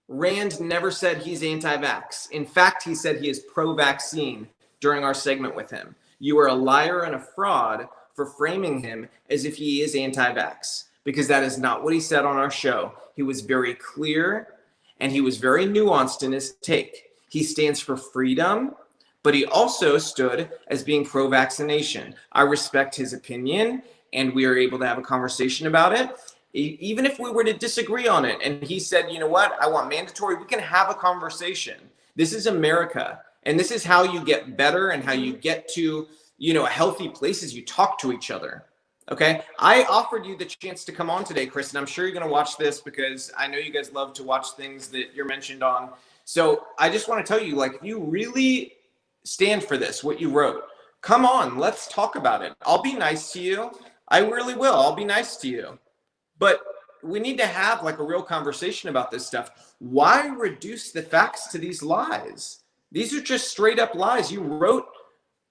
Rand never said he's anti-vax. In fact, he said he is pro-vaccine during our segment with him. You are a liar and a fraud for framing him as if he is anti-vax, because that is not what he said on our show. He was very clear and he was very nuanced in his take. He stands for freedom, but he also stood as being pro-vaccination. I respect his opinion, and we are able to have a conversation about it. Even if we were to disagree on it, and he said, you know what, I want mandatory, we can have a conversation. This is America, and this is how you get better and how you get to, you know, a healthy place as you talk to each other. Okay, I offered you the chance to come on today, Chris, and I'm sure you're going to watch this because I know you guys love to watch things that you're mentioned on. So I just want to tell you, like, if you really stand for this, what you wrote, come on, let's talk about it. I'll be nice to you. I really will. I'll be nice to you. But we need to have like a real conversation about this stuff. Why reduce the facts to these lies? These are just straight up lies. You wrote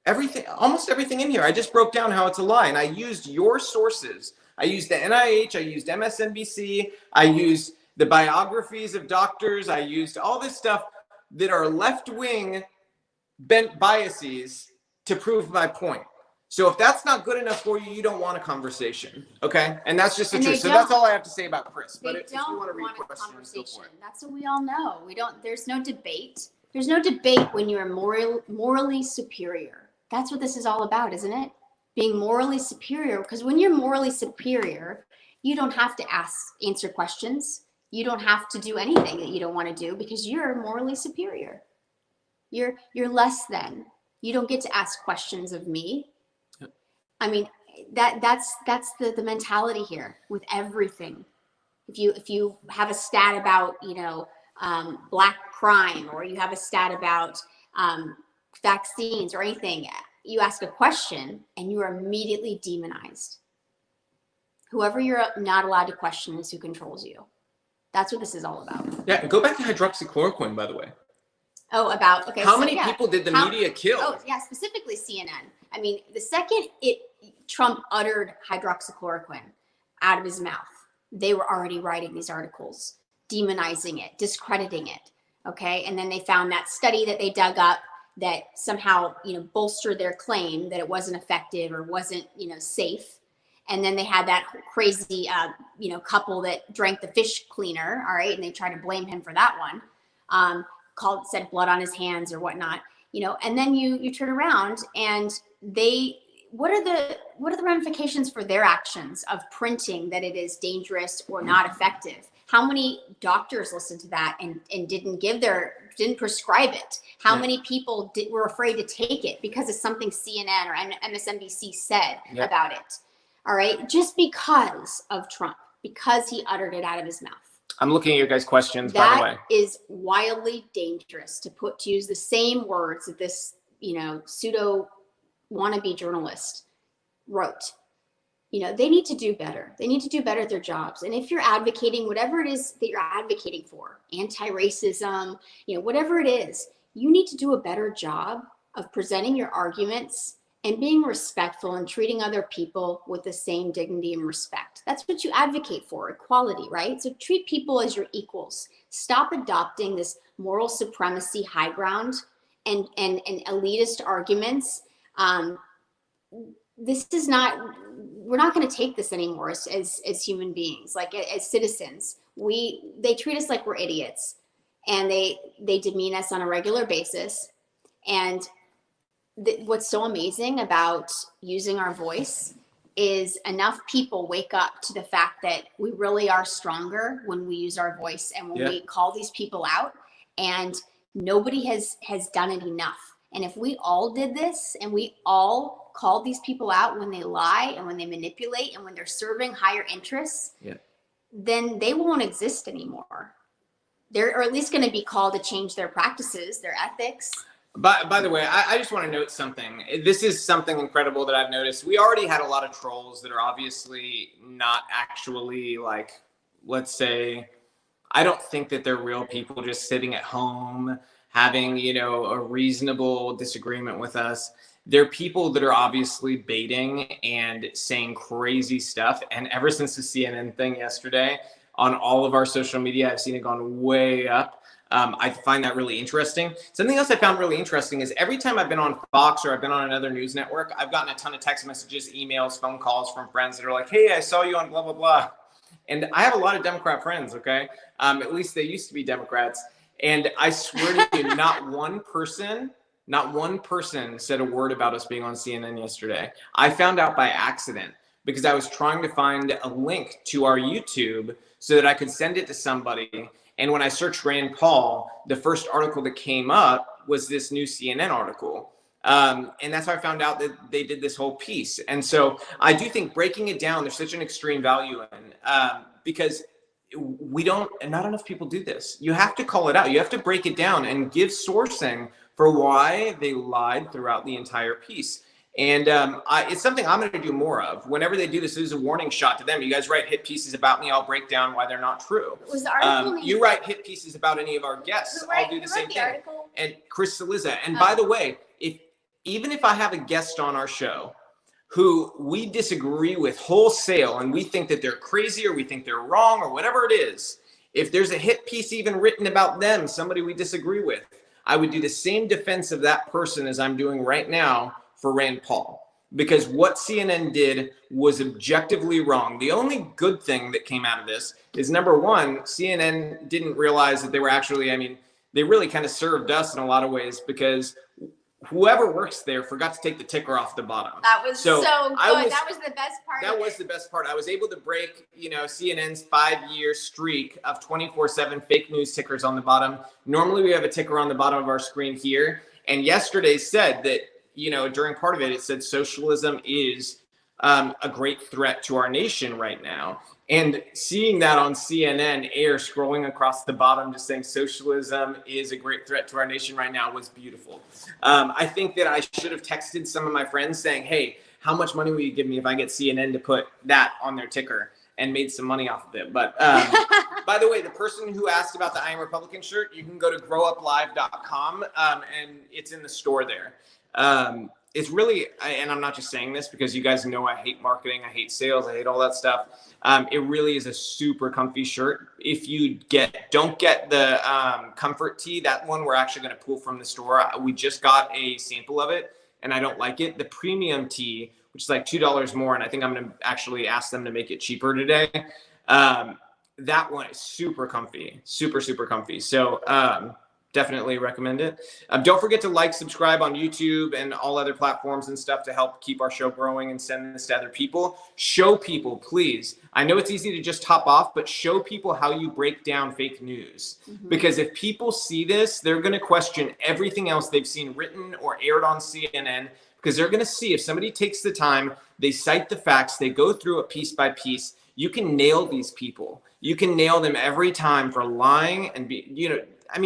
everything, almost everything in here. I just broke down how it's a lie. And I used your sources. I used the NIH. I used MSNBC. I used the biographies of doctors. I used all this stuff that are left-wing bent biases to prove my point. So if that's not good enough for you, you don't want a conversation, okay? And that's just the truth. So that's all I have to say about Chris. But if you want to read questions, go for it. That's what we all know. There's no debate. There's no debate when you're morally superior. That's what this is all about, isn't it? Being morally superior. Because when you're morally superior, you don't have to answer questions. You don't have to do anything that you don't want to do because you're morally superior. You're less than. You don't get to ask questions of me. Yep. I mean, that's the mentality here with everything. If you have a stat about, you know, black crime, or you have a stat about vaccines or anything, you ask a question and you are immediately demonized. Whoever you're not allowed to question is who controls you. That's what this is all about. Yeah, go back to hydroxychloroquine, by the way. Oh, okay. How many people did the media kill? Oh, yeah, specifically CNN. I mean, the second Trump uttered hydroxychloroquine out of his mouth, they were already writing these articles, demonizing it, discrediting it. Okay, and then they found that study that they dug up that somehow, you know, bolstered their claim that it wasn't effective or wasn't, you know, safe. And then they had that crazy, couple that drank the fish cleaner. All right. And they tried to blame him for that one. Said blood on his hands or whatnot, and then you turn around and what are the ramifications for their actions of printing that it is dangerous or not effective? How many doctors listened to that and didn't prescribe it? How many people were afraid to take it because of something CNN or MSNBC said about it? All right. Just because of Trump, because he uttered it out of his mouth. I'm looking at your guys' questions, by the way. That is wildly dangerous to use the same words that this, pseudo wannabe journalist wrote. They need to do better. They need to do better at their jobs. And if you're advocating whatever it is that you're advocating for, anti-racism, whatever it is, you need to do a better job of presenting your arguments and being respectful and treating other people with the same dignity and respect. That's what you advocate for, equality, right? So treat people as your equals. Stop adopting this moral supremacy high ground and elitist arguments. We're not going to take this anymore as human beings, like as citizens. They treat us like we're idiots, and they demean us on a regular basis. And what's so amazing about using our voice is enough people wake up to the fact that we really are stronger when we use our voice and when we call these people out, and nobody has done it enough. And if we all did this and we all called these people out when they lie and when they manipulate and when they're serving higher interests, then they won't exist anymore. They're at least going to be called to change their practices, their ethics. By the way, I just want to note something. This is something incredible that I've noticed. We already had a lot of trolls that are obviously not actually, like, let's say, I don't think that they're real people just sitting at home having, a reasonable disagreement with us. They're people that are obviously baiting and saying crazy stuff. And ever since the CNN thing yesterday, on all of our social media, I've seen it gone way up. I find that really interesting. Something else I found really interesting is every time I've been on Fox or I've been on another news network, I've gotten a ton of text messages, emails, phone calls from friends that are like, hey, I saw you on blah, blah, blah. And I have a lot of Democrat friends, okay? At least they used to be Democrats. And I swear to you, not one person said a word about us being on CNN yesterday. I found out by accident because I was trying to find a link to our YouTube so that I could send it to somebody. And when I searched Rand Paul, the first article that came up was this new CNN article. And that's how I found out that they did this whole piece. And so I do think breaking it down, there's such an extreme value in, because not enough people do this. You have to call it out. You have to break it down and give sourcing for why they lied throughout the entire piece. And it's something I'm going to do more of. Whenever they do this, this is a warning shot to them. You guys write hit pieces about me, I'll break down why they're not true. Was the article you write hit pieces about any of our guests, I'll do the same thing. Article? And Chris Cillizza. And by the way, even if I have a guest on our show who we disagree with wholesale and we think that they're crazy or we think they're wrong or whatever it is, if there's a hit piece even written about them, somebody we disagree with, I would do the same defense of that person as I'm doing right now for Rand Paul, because what CNN did was objectively wrong. The only good thing that came out of this is, number one, CNN didn't realize that they were actually, they really kind of served us in a lot of ways, because whoever works there forgot to take the ticker off the bottom. That was so good. That was the best part. That was the best part. I was able to break, CNN's 5-year streak of 24/7 fake news tickers on the bottom. Normally we have a ticker on the bottom of our screen here. And yesterday said that, during part of it, it said socialism is a great threat to our nation right now. And seeing that on CNN air, scrolling across the bottom, just saying socialism is a great threat to our nation right now was beautiful. I think that I should have texted some of my friends saying, hey, how much money will you give me if I get CNN to put that on their ticker, and made some money off of it. But by the way, the person who asked about the I Am Republican shirt, you can go to growuplive.com and it's in the store there. It's really, and I'm not just saying this because you guys know I hate marketing, I hate sales, I hate all that stuff. It really is a super comfy shirt. If you don't get the comfort tee, that one we're actually going to pull from the store. We just got a sample of it and I don't like it. The premium tee which is like $2 more. And I think I'm going to actually ask them to make it cheaper today. That one is super comfy, super, super comfy. So definitely recommend it. Don't forget to like, subscribe on YouTube and all other platforms and stuff to help keep our show growing and send this to other people. Show people, please. I know it's easy to just hop off, but show people how you break down fake news. Because if people see this, they're going to question everything else they've seen written or aired on CNN, because they're going to see if somebody takes the time, they cite the facts, they go through it piece by piece. You can nail these people. You can nail them every time for lying and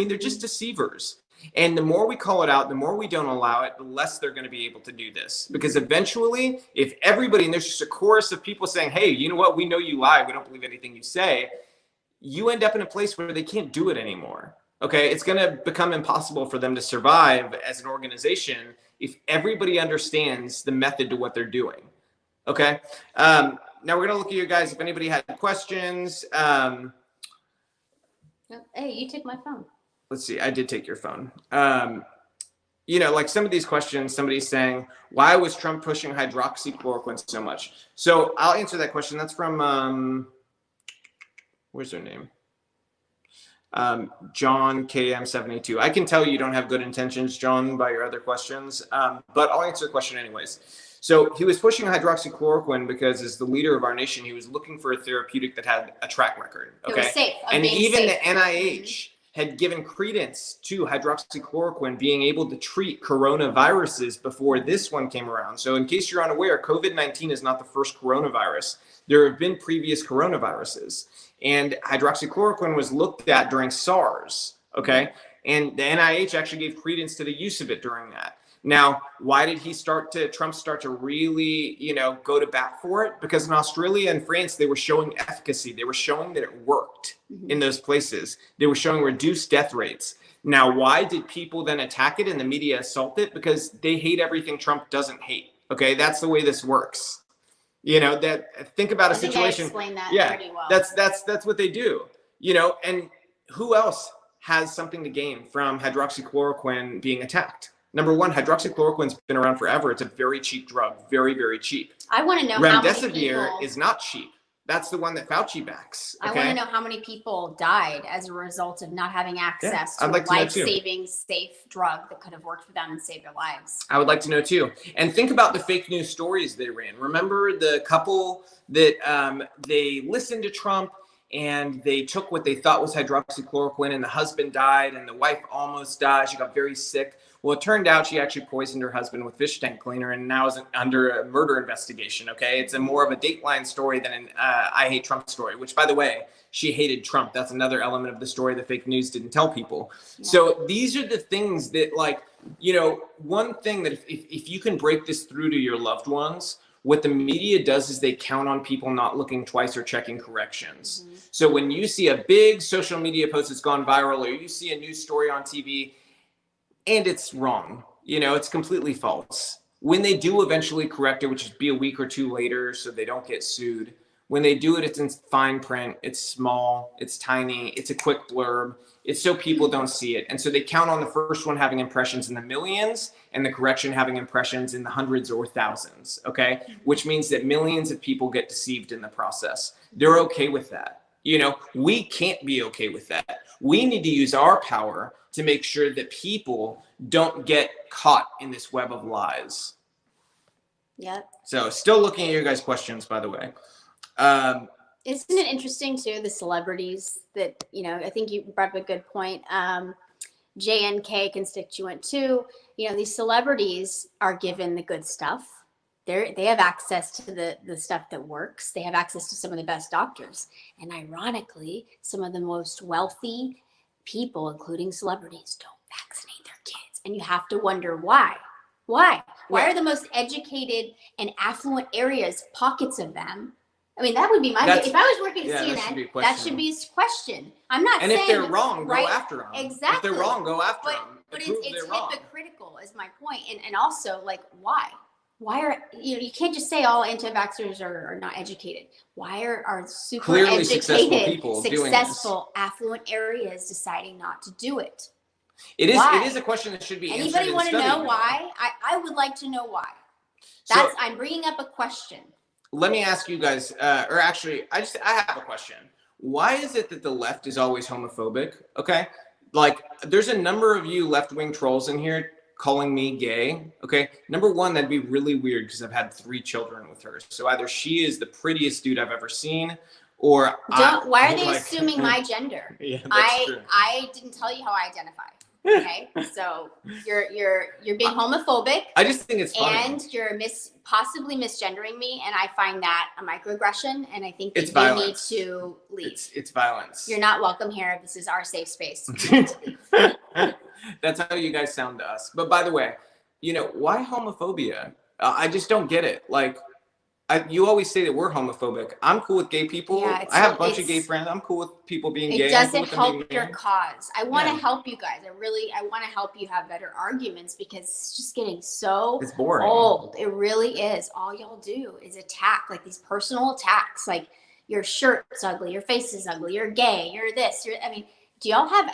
they're just deceivers. And the more we call it out, the more we don't allow it, the less they're going to be able to do this. Because eventually, if everybody, and there's just a chorus of people saying, hey, you know what? We know you lie. We don't believe anything you say. You end up in a place where they can't do it anymore. Okay. It's going to become impossible for them to survive as an organization if everybody understands the method to what they're doing. Okay. Now we're going to look at you guys. If anybody had questions, hey, you took my phone. Let's see. I did take your phone. Like some of these questions, somebody's saying, why was Trump pushing hydroxychloroquine so much? So I'll answer that question. That's from, where's their name? John KM72. I can tell you don't have good intentions, John, by your other questions, but I'll answer the question anyways. So he was pushing hydroxychloroquine because as the leader of our nation, he was looking for a therapeutic that had a track record. Okay. It was safe. And even the NIH had given credence to hydroxychloroquine being able to treat coronaviruses before this one came around. So in case you're unaware, COVID-19 is not the first coronavirus. There have been previous coronaviruses, and hydroxychloroquine was looked at during SARS. Okay. And the NIH actually gave credence to the use of it during that. Now, why did Trump start to really, go to bat for it? Because in Australia and France, they were showing efficacy. They were showing that it worked in those places. They were showing reduced death rates. Now, why did people then attack it and the media assault it? Because they hate everything Trump doesn't hate. Okay, that's the way this works. Think about a situation. I explained that pretty well. That's what they do. And who else has something to gain from hydroxychloroquine being attacked? Number one, hydroxychloroquine's been around forever. It's a very cheap drug, very, very cheap. I want to know how many people... Remdesivir is not cheap. That's the one that Fauci backs. Okay? I want to know how many people died as a result of not having access to a life-saving, safe drug that could have worked for them and saved their lives. I would like to know too. And think about the fake news stories they ran. Remember the couple that they listened to Trump and they took what they thought was hydroxychloroquine, and the husband died and the wife almost died. She got very sick. Well, it turned out she actually poisoned her husband with fish tank cleaner and now is under a murder investigation, okay? It's more of a Dateline story than an I hate Trump story, which, by the way, she hated Trump. That's another element of the story the fake news didn't tell people. Yeah. So these are the things that, one thing that if you can break this through to your loved ones, what the media does is they count on people not looking twice or checking corrections. So when you see a big social media post that's gone viral, or you see a news story on TV, and it's wrong, it's completely false. When they do eventually correct it, which is be a week or two later so they don't get sued, when they do it, it's in fine print, it's small, it's tiny, it's a quick blurb. It's so people don't see it. And so they count on the first one having impressions in the millions and the correction having impressions in the hundreds or thousands, okay? Which means that millions of people get deceived in the process. They're okay with that. We can't be okay with that. We need to use our power to make sure that people don't get caught in this web of lies. Yep. So still looking at your guys' questions, by the way. Isn't it interesting too, the celebrities that, I think you brought up a good point. JNK constituent too, these celebrities are given the good stuff. They have access to the stuff that works. They have access to some of the best doctors. And ironically, some of the most wealthy people, including celebrities, don't vaccinate their kids. And you have to wonder why. Why are the most educated and affluent areas, pockets of them? I mean, that would be if I was working at CNN, that should be a question. I'm not saying. And if they're wrong, go after them. Exactly. If they're wrong, go after them. But it's hypocritical is my point. And also, why? Why are you can't just say all anti-vaxxers are not educated. Why are super clearly educated, successful affluent areas deciding not to do it? It is a question that should be answered. Anybody want to know why? I would like to know why. I'm bringing up a question. Let me ask you guys, or actually, I have a question. Why is it that the left is always homophobic? Okay, like there's a number of you left-wing trolls in here calling me gay. Okay, number one, that'd be really weird because I've had 3 children with her. So either she is the prettiest dude I've ever seen, or why are they assuming my gender? Yeah, that's true. I didn't tell you how I identify. Okay, so you're being homophobic. I just think it's funny. And you're possibly misgendering me, and I find that a microaggression, and I think that It's you violence. need to leave. It's violence. You're not welcome here. This is our safe space. That's how you guys sound to us. But by the way, why homophobia? I just don't get it. Like, you always say that we're homophobic. I'm cool with gay people. Yeah, I have a bunch of gay friends. I'm cool with people being gay. It doesn't help your cause. I want to help you guys. I want to help you have better arguments because it's just getting so it's boring. Old. It really is. All y'all do is attack, like these personal attacks. Like your shirt's ugly, your face is ugly, you're gay, you're this. Do y'all have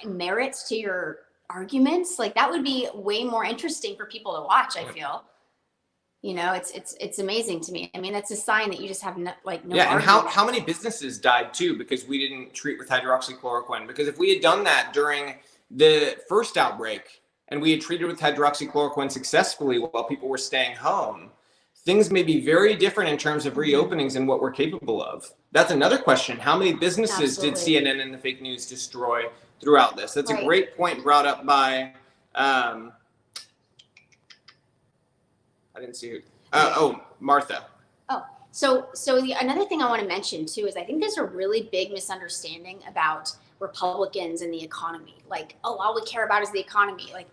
merits to your arguments? Like that would be way more interesting for people to watch. I feel. It's amazing to me. I mean, that's a sign that you just have no Yeah, and how many businesses died too because we didn't treat with hydroxychloroquine? Because if we had done that during the first outbreak and we had treated with hydroxychloroquine successfully while people were staying home, things may be very different in terms of reopenings and what we're capable of. That's another question. How many businesses did CNN and the fake news destroy throughout this? That's a great point brought up by I didn't see who. Martha. Oh, so another thing I want to mention too is I think there's a really big misunderstanding about Republicans and the economy. Like, all we care about is the economy. Like,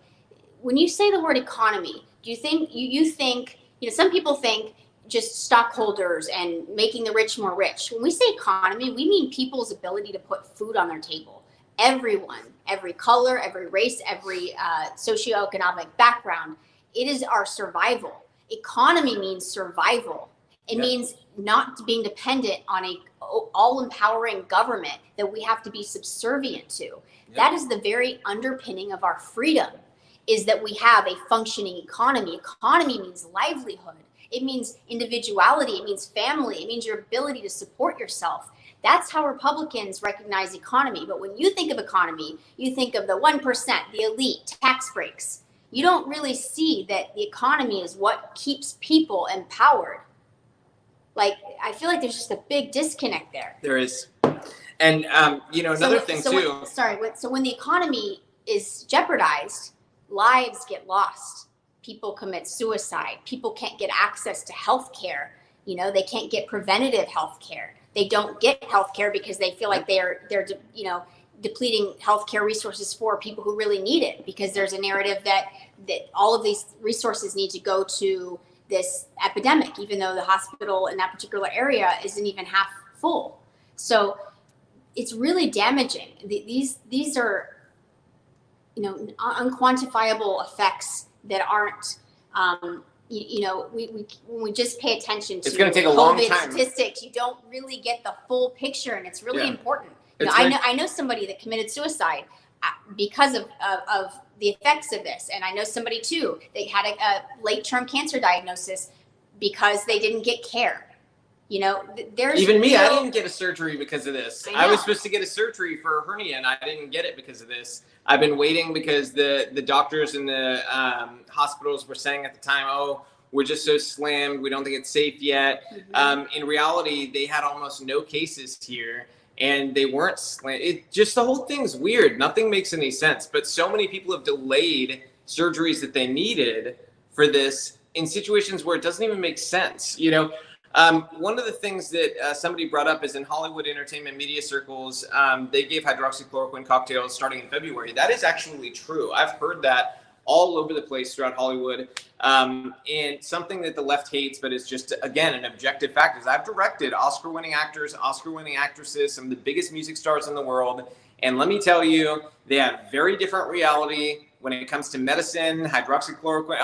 when you say the word economy, do you think you think some people think just stockholders and making the rich more rich. When we say economy, we mean people's ability to put food on their table. Everyone, every color, every race, every socioeconomic background. It is our survival. Economy means survival. It means not being dependent on a all-empowering government that we have to be subservient to. That is the very underpinning of our freedom, is that we have a functioning economy. Economy means livelihood. It means individuality. It means family. It means your ability to support yourself. That's how Republicans recognize economy. But when you think of economy, you think of the 1%, the elite, tax breaks. You don't really see that the economy is what keeps people empowered. Like, I feel like there's just a big disconnect there. There is. And, another thing too. So when the economy is jeopardized, lives get lost. People commit suicide. People can't get access to health care. They can't get preventative health care. They don't get health care because they feel like they're depleting healthcare resources for people who really need it, because there's a narrative that all of these resources need to go to this epidemic, even though the hospital in that particular area isn't even half full. So it's really damaging. These are, unquantifiable effects that aren't, when we just pay attention to it's going to take a long COVID time. Statistics, you don't really get the full picture, and it's really important. I know somebody that committed suicide because of the effects of this. And I know somebody too, they had a late-term cancer diagnosis because they didn't get care. There's even me, I didn't get a surgery because of this. I was supposed to get a surgery for a hernia and I didn't get it because of this. I've been waiting because the doctors in the hospitals were saying at the time, oh, we're just so slammed, we don't think it's safe yet. Mm-hmm. In reality, they had almost no cases here. And they weren't slammed. The whole thing's weird. Nothing makes any sense. But so many people have delayed surgeries that they needed for this in situations where it doesn't even make sense. One of the things that somebody brought up is in Hollywood entertainment media circles, they gave hydroxychloroquine cocktails starting in February. That is actually true. I've heard that all over the place throughout Hollywood. And something that the left hates, but is just, again, an objective fact, is I've directed Oscar-winning actors, Oscar-winning actresses, some of the biggest music stars in the world. And let me tell you, they have very different reality when it comes to medicine, hydroxychloroquine,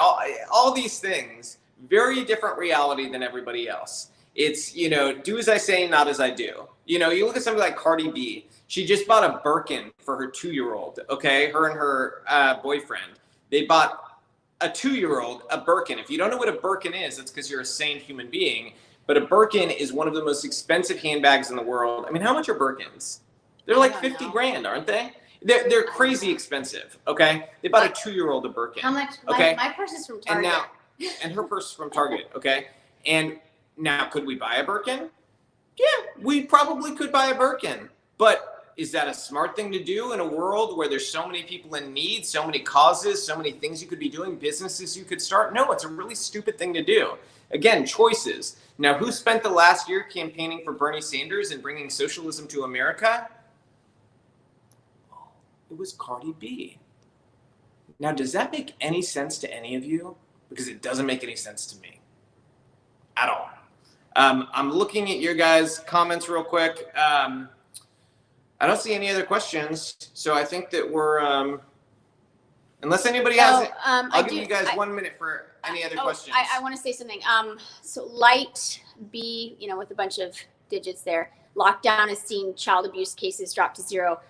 all these things, very different reality than everybody else. It's, do as I say, not as I do. You look at somebody like Cardi B. She just bought a Birkin for her 2-year-old, okay? Her and her boyfriend. They bought a 2-year-old a Birkin. If you don't know what a Birkin is, it's because you're a sane human being. But a Birkin is one of the most expensive handbags in the world. I mean, how much are Birkins? They're like 50 grand, aren't they? They're crazy expensive, okay? They bought a 2-year-old a Birkin. How much? Okay? My purse is from Target. And her purse is from Target, okay? And now, could we buy a Birkin? Yeah, we probably could buy a Birkin. But is that a smart thing to do in a world where there's so many people in need, so many causes, so many things you could be doing, businesses you could start? No, it's a really stupid thing to do. Again, choices. Now, who spent the last year campaigning for Bernie Sanders and bringing socialism to America? It was Cardi B. Now, does that make any sense to any of you? Because it doesn't make any sense to me at all. I'm looking at your guys' comments real quick. I don't see any other questions, so I think that we're, unless anybody has it, I'll give you guys 1 minute for any other questions. I want to say something. So light B, with a bunch of digits there. Lockdown has seen child abuse cases drop to 0.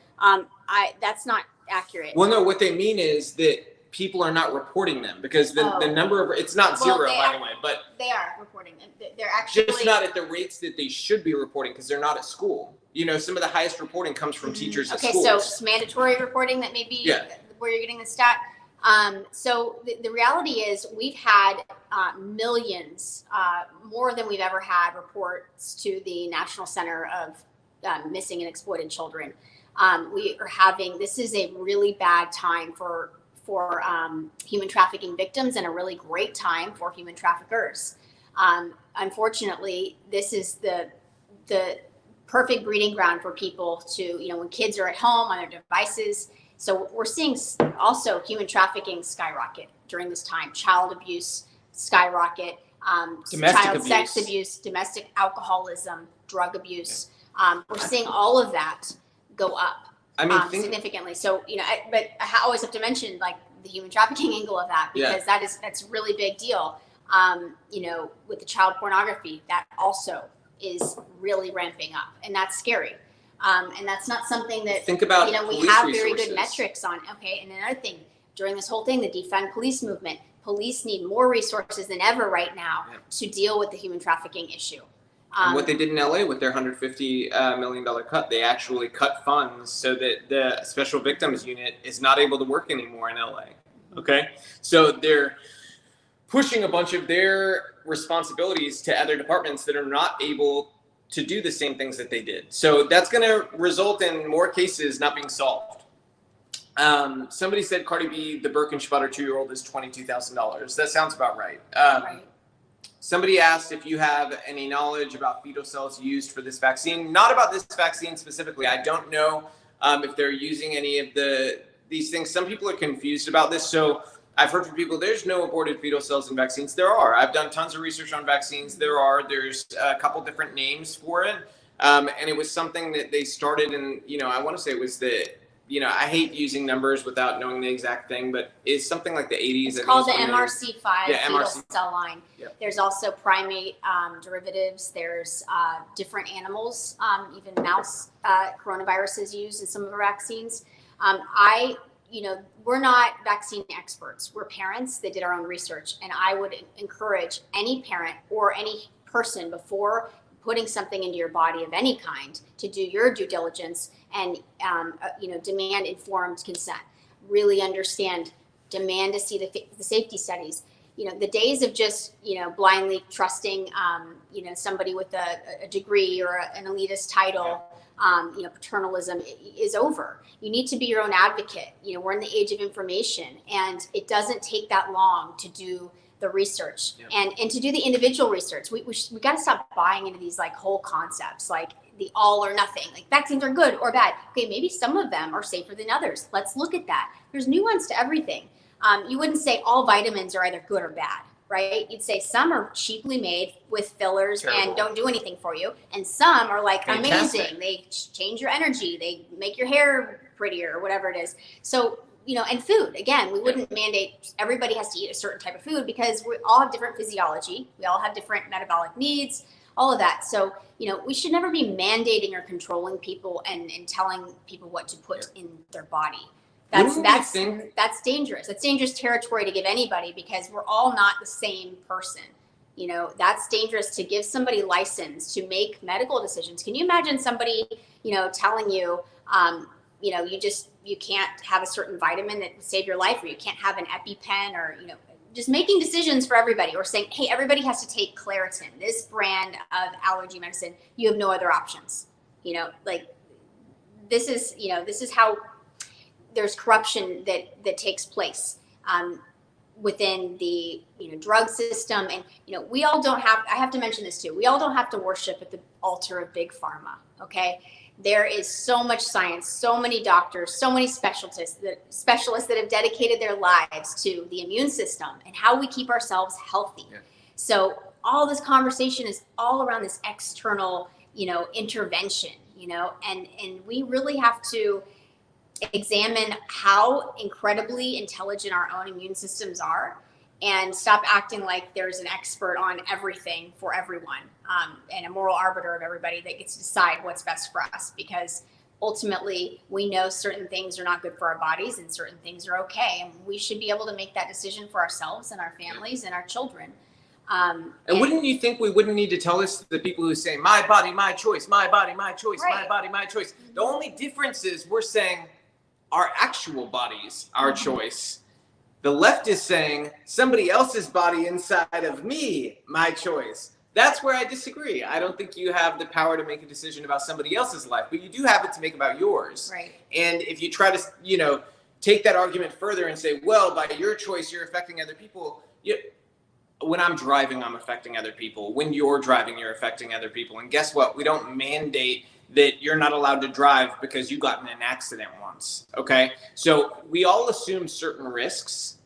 That's not accurate. Well, no, what they mean is that people are not reporting them because the number of, it's not 0, by the way, but they are reporting them. They're actually just not at the rates that they should be reporting because they're not at school. Some of the highest reporting comes from teachers at schools. Okay, so it's mandatory reporting that may be where you're getting the stat. So the reality is we've had millions, more than we've ever had, reports to the National Center of Missing and Exploited Children. We are having, this is a really bad time for human trafficking victims and a really great time for human traffickers. Unfortunately, this is the perfect breeding ground for people to, when kids are at home on their devices. So we're seeing also human trafficking skyrocket during this time, child abuse skyrocket, child sex abuse, domestic alcoholism, drug abuse. We're seeing all of that go up significantly. So, but I always have to mention like the human trafficking angle of that because that's a really big deal. With the child pornography, that also is really ramping up, and that's scary. And that's not something that think about. We have very good metrics on. Okay, and another thing during this whole thing, the defund police movement. Police need more resources than ever right now to deal with the human trafficking issue. And what they did in LA with their $150 million cut, they actually cut funds so that the Special Victims Unit is not able to work anymore in LA. Okay, so they're pushing a bunch of their responsibilities to other departments that are not able to do the same things that they did. So that's going to result in more cases not being solved. Somebody said Cardi B, the Birkin she bought her 2-year-old is $22,000. That sounds about right. Right. Somebody asked if you have any knowledge about fetal cells used for this vaccine. Not about this vaccine specifically. I don't know if they're using any of these things. Some people are confused about this. So I've heard from people, there's no aborted fetal cells in vaccines. There are. I've done tons of research on vaccines. There's a couple different names for it. And it was something that they started in, I want to say it was I hate using numbers without knowing the exact thing, but it's something like the 80s. It's called the MRC5 fetal MRC. cell line. Yep. There's also primate derivatives. There's different animals, even mouse coronaviruses used in some of our vaccines. We're not vaccine experts. We're parents that did our own research. And I would encourage any parent or any person before putting something into your body of any kind to do your due diligence and, demand informed consent. Really understand, demand to see the safety studies. The days of just, blindly trusting, somebody with a degree or an elitist title, paternalism is over. You need to be your own advocate. We're in the age of information, and it doesn't take that long to do the research and to do the individual research. We got to stop buying into these like whole concepts, like the all or nothing, like vaccines are good or bad. Okay, maybe some of them are safer than others. Let's look at that. There's nuance to everything. You wouldn't say all vitamins are either good or bad, right? You'd say some are cheaply made with fillers and don't do anything for you. And some are like amazing. They change your energy. They make your hair prettier or whatever it is. So, and food, again, we wouldn't mandate everybody has to eat a certain type of food because we all have different physiology. We all have different metabolic needs, all of that. So, we should never be mandating or controlling people and telling people what to put in their body. That's think that's dangerous. That's dangerous territory to give anybody, because we're all not the same person. You know, that's dangerous to give somebody license to make medical decisions. Can you imagine somebody, you know, telling you, you know, you can't have a certain vitamin that will save your life, or you can't have an EpiPen, or, you know, just making decisions for everybody, or saying, hey, everybody has to take Claritin, this brand of allergy medicine. You have no other options. You know, like this is how there's corruption that takes place within the, you know, drug system. And, you know, we all don't have, I have to mention this too, we all don't have to worship at the altar of big pharma. Okay. There is so much science, so many doctors, so many specialists that have dedicated their lives to the immune system and how we keep ourselves healthy. Yeah. So all this conversation is all around this external, you know, intervention, you know, and we really have to examine how incredibly intelligent our own immune systems are, and stop acting like there's an expert on everything for everyone, and a moral arbiter of everybody that gets to decide what's best for us, because ultimately we know certain things are not good for our bodies and certain things are okay, and we should be able to make that decision for ourselves and our families and our children. And wouldn't you think we wouldn't need to tell this to the people who say, my body, my choice, my body, my choice, right. My body, my choice. Mm-hmm. The only difference is we're saying our actual bodies, our mm-hmm. choice. The left is saying somebody else's body inside of me, my choice. That's where I disagree. I don't think you have the power to make a decision about somebody else's life, but you do have it to make about yours. Right. And if you try to, you know, take that argument further and say, well, by your choice, you're affecting other people. When I'm driving, I'm affecting other people. When you're driving, you're affecting other people. And guess what? We don't mandate that you're not allowed to drive because you got in an accident once. Okay. So we all assume certain risks.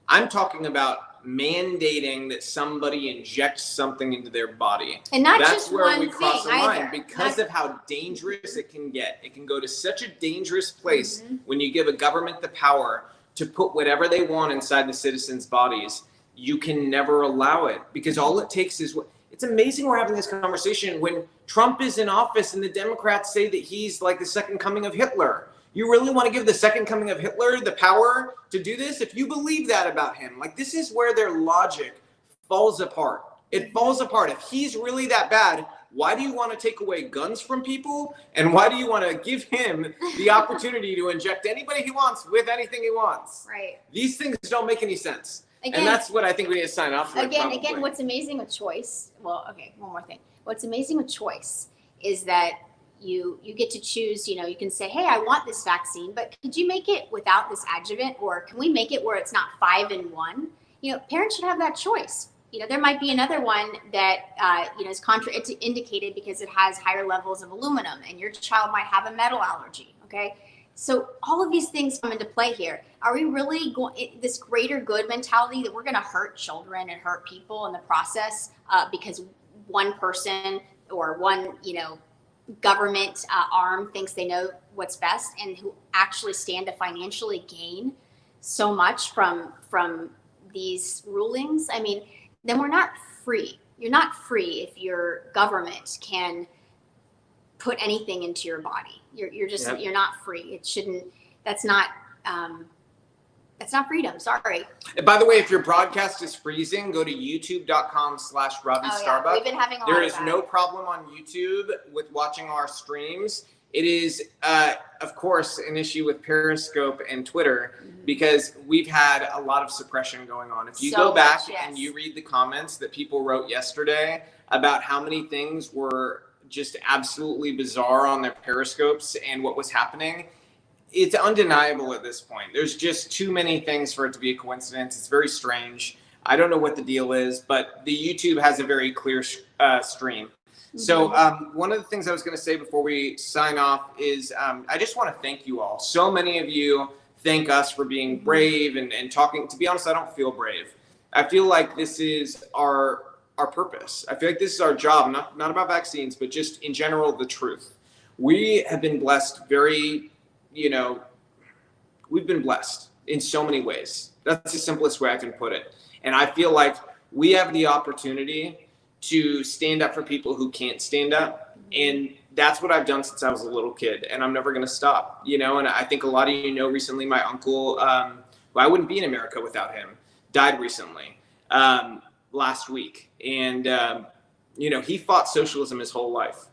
I'm talking about mandating that somebody injects something into their body. And not That's just where one we cross the thing line either. because of how dangerous it can get. It can go to such a dangerous place mm-hmm. when you give a government the power to put whatever they want inside the citizens' bodies. You can never allow it, because all it takes is what. It's amazing we're having this conversation when Trump is in office and the Democrats say that he's like the second coming of Hitler. You really want to give the second coming of Hitler the power to do this? If you believe that about him, like, this is where their logic falls apart. It falls apart. If he's really that bad, why do you want to take away guns from people? And why do you want to give him the opportunity to inject anybody he wants with anything he wants? Right. These things don't make any sense. Again, and that's what I think we need to sign off for. Again, what's amazing with choice, well, okay, one more thing. What's amazing with choice is that you get to choose, you know, you can say, hey, I want this vaccine, but could you make it without this adjuvant? Or can we make it where it's not 5-in-1? You know, parents should have that choice. You know, there might be another one that, you know, is contraindicated because it has higher levels of aluminum, and your child might have a metal allergy, okay? So all of these things come into play here. Are we really going this greater good mentality that we're going to hurt children and hurt people in the process because one person or one, you know, government arm thinks they know what's best, and who actually stand to financially gain so much from these rulings? I mean, then we're not free. You're not free if your government can put anything into your body. You're just You're not free. It shouldn't. That's not freedom. Sorry. And by the way, if your broadcast is freezing, go to youtube.com/Robbie Starbuck. We've been having a lot There of is that. no problem on YouTube with watching our streams. It is, of course, an issue with Periscope and Twitter mm-hmm. because we've had a lot of suppression going on. If you go back and you read the comments that people wrote yesterday about how many things were just absolutely bizarre on their Periscopes and what was happening, it's undeniable at this point. There's just too many things for it to be a coincidence. It's very strange. I don't know what the deal is, but the YouTube has a very clear stream. Mm-hmm. So one of the things I was going to say before we sign off is I just want to thank you all. So many of you thank us for being brave and talking. To be honest, I don't feel brave. I feel like this is our purpose. I feel like this is our job, not about vaccines, but just in general, the truth. We have been blessed we've been blessed in so many ways. That's the simplest way I can put it. And I feel like we have the opportunity to stand up for people who can't stand up. And that's what I've done since I was a little kid, and I'm never going to stop, you know. And I think a lot of you know, recently my uncle, who I wouldn't be in America without him, died recently, last week. And, you know, he fought socialism his whole life.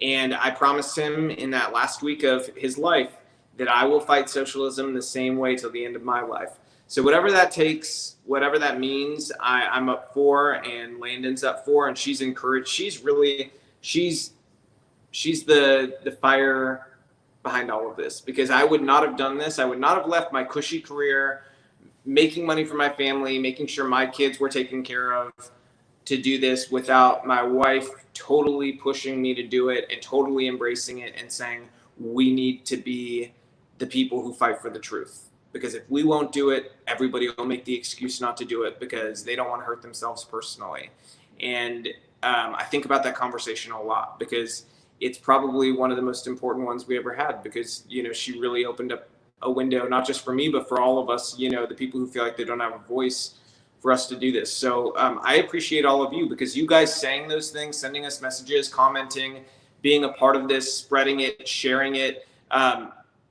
And I promised him in that last week of his life that I will fight socialism the same way till the end of my life. So whatever that takes, whatever that means, I'm up for, and Landon's up for, and she's encouraged. She's the fire behind all of this, because I would not have done this. I would not have left my cushy career, making money for my family, making sure my kids were taken care of, to do this without my wife totally pushing me to do it and totally embracing it and saying, we need to be the people who fight for the truth. Because if we won't do it, everybody will make the excuse not to do it because they don't want to hurt themselves personally. And I think about that conversation a lot, because it's probably one of the most important ones we ever had, because, you know, she really opened up a window, not just for me, but for all of us, you know, the people who feel like they don't have a voice, for us to do this. So I appreciate all of you, because you guys saying those things, sending us messages, commenting, being a part of this, spreading it, sharing it.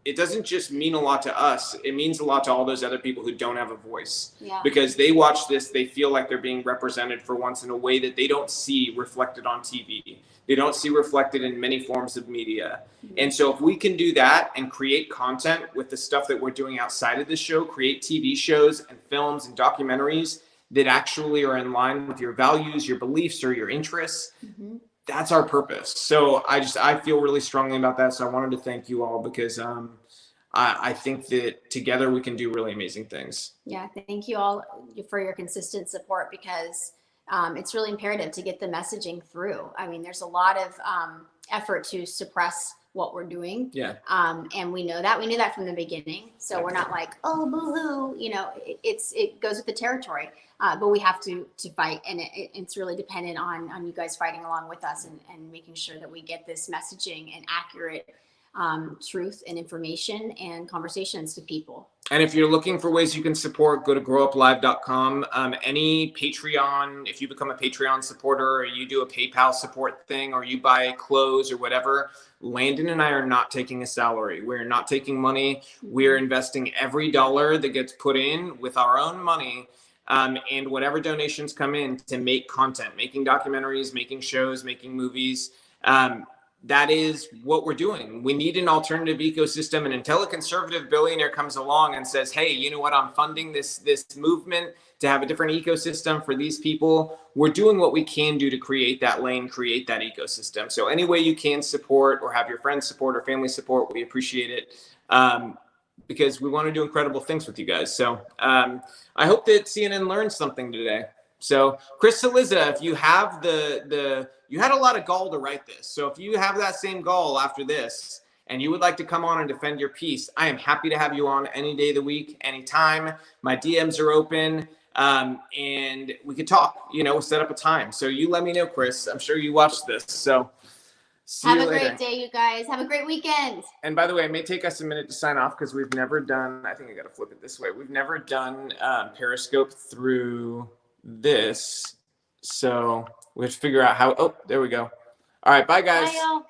It doesn't just mean a lot to us. It means a lot to all those other people who don't have a voice, because they watch this, they feel like they're being represented for once in a way that they don't see reflected on TV. They don't see reflected in many forms of media. And so if we can do that and create content with the stuff that we're doing outside of this show, create TV shows and films and documentaries that actually are in line with your values, your beliefs, or your interests, that's our purpose. So I feel really strongly about that. So I wanted to thank you all, because I think that together we can do really amazing things. Yeah, thank you all for your consistent support, because it's really imperative to get the messaging through. I mean, there's a lot of effort to suppress what we're doing. Yeah. And we know that. We knew that from the beginning. So we're not like, oh, boo-hoo. You know, it goes with the territory. But we have to fight. And it's really dependent on you guys fighting along with us and making sure that we get this messaging and accurate truth and information and conversations to people. And if you're looking for ways you can support, go to growuplive.com. Any Patreon, if you become a Patreon supporter, or you do a PayPal support thing, or you buy clothes or whatever, Landon and I are not taking a salary. We're not taking money. We're investing every dollar that gets put in with our own money, and whatever donations come in, to make content, making documentaries, making shows, making movies. That is what we're doing. We need an alternative ecosystem. And until a conservative billionaire comes along and says, hey, you know what, I'm funding this movement to have a different ecosystem for these people, we're doing what we can do to create that lane, create that ecosystem. So any way you can support, or have your friends support, or family support, we appreciate it, because we want to do incredible things with you guys. So I hope that CNN learned something today. So Chris Cillizza, if you have you had a lot of gall to write this. So if you have that same gall after this, and you would like to come on and defend your piece, I am happy to have you on any day of the week, anytime. My DMs are open, and we could talk, you know, we'll set up a time. So you let me know, Chris. I'm sure you watched this. So have a great day, you guys. Have a great weekend. And by the way, it may take us a minute to sign off, because we've never done, I think I got to flip it this way. We've never done Periscope through this. So we have to figure out how, oh, there we go. All right, bye guys. Bye, y'all.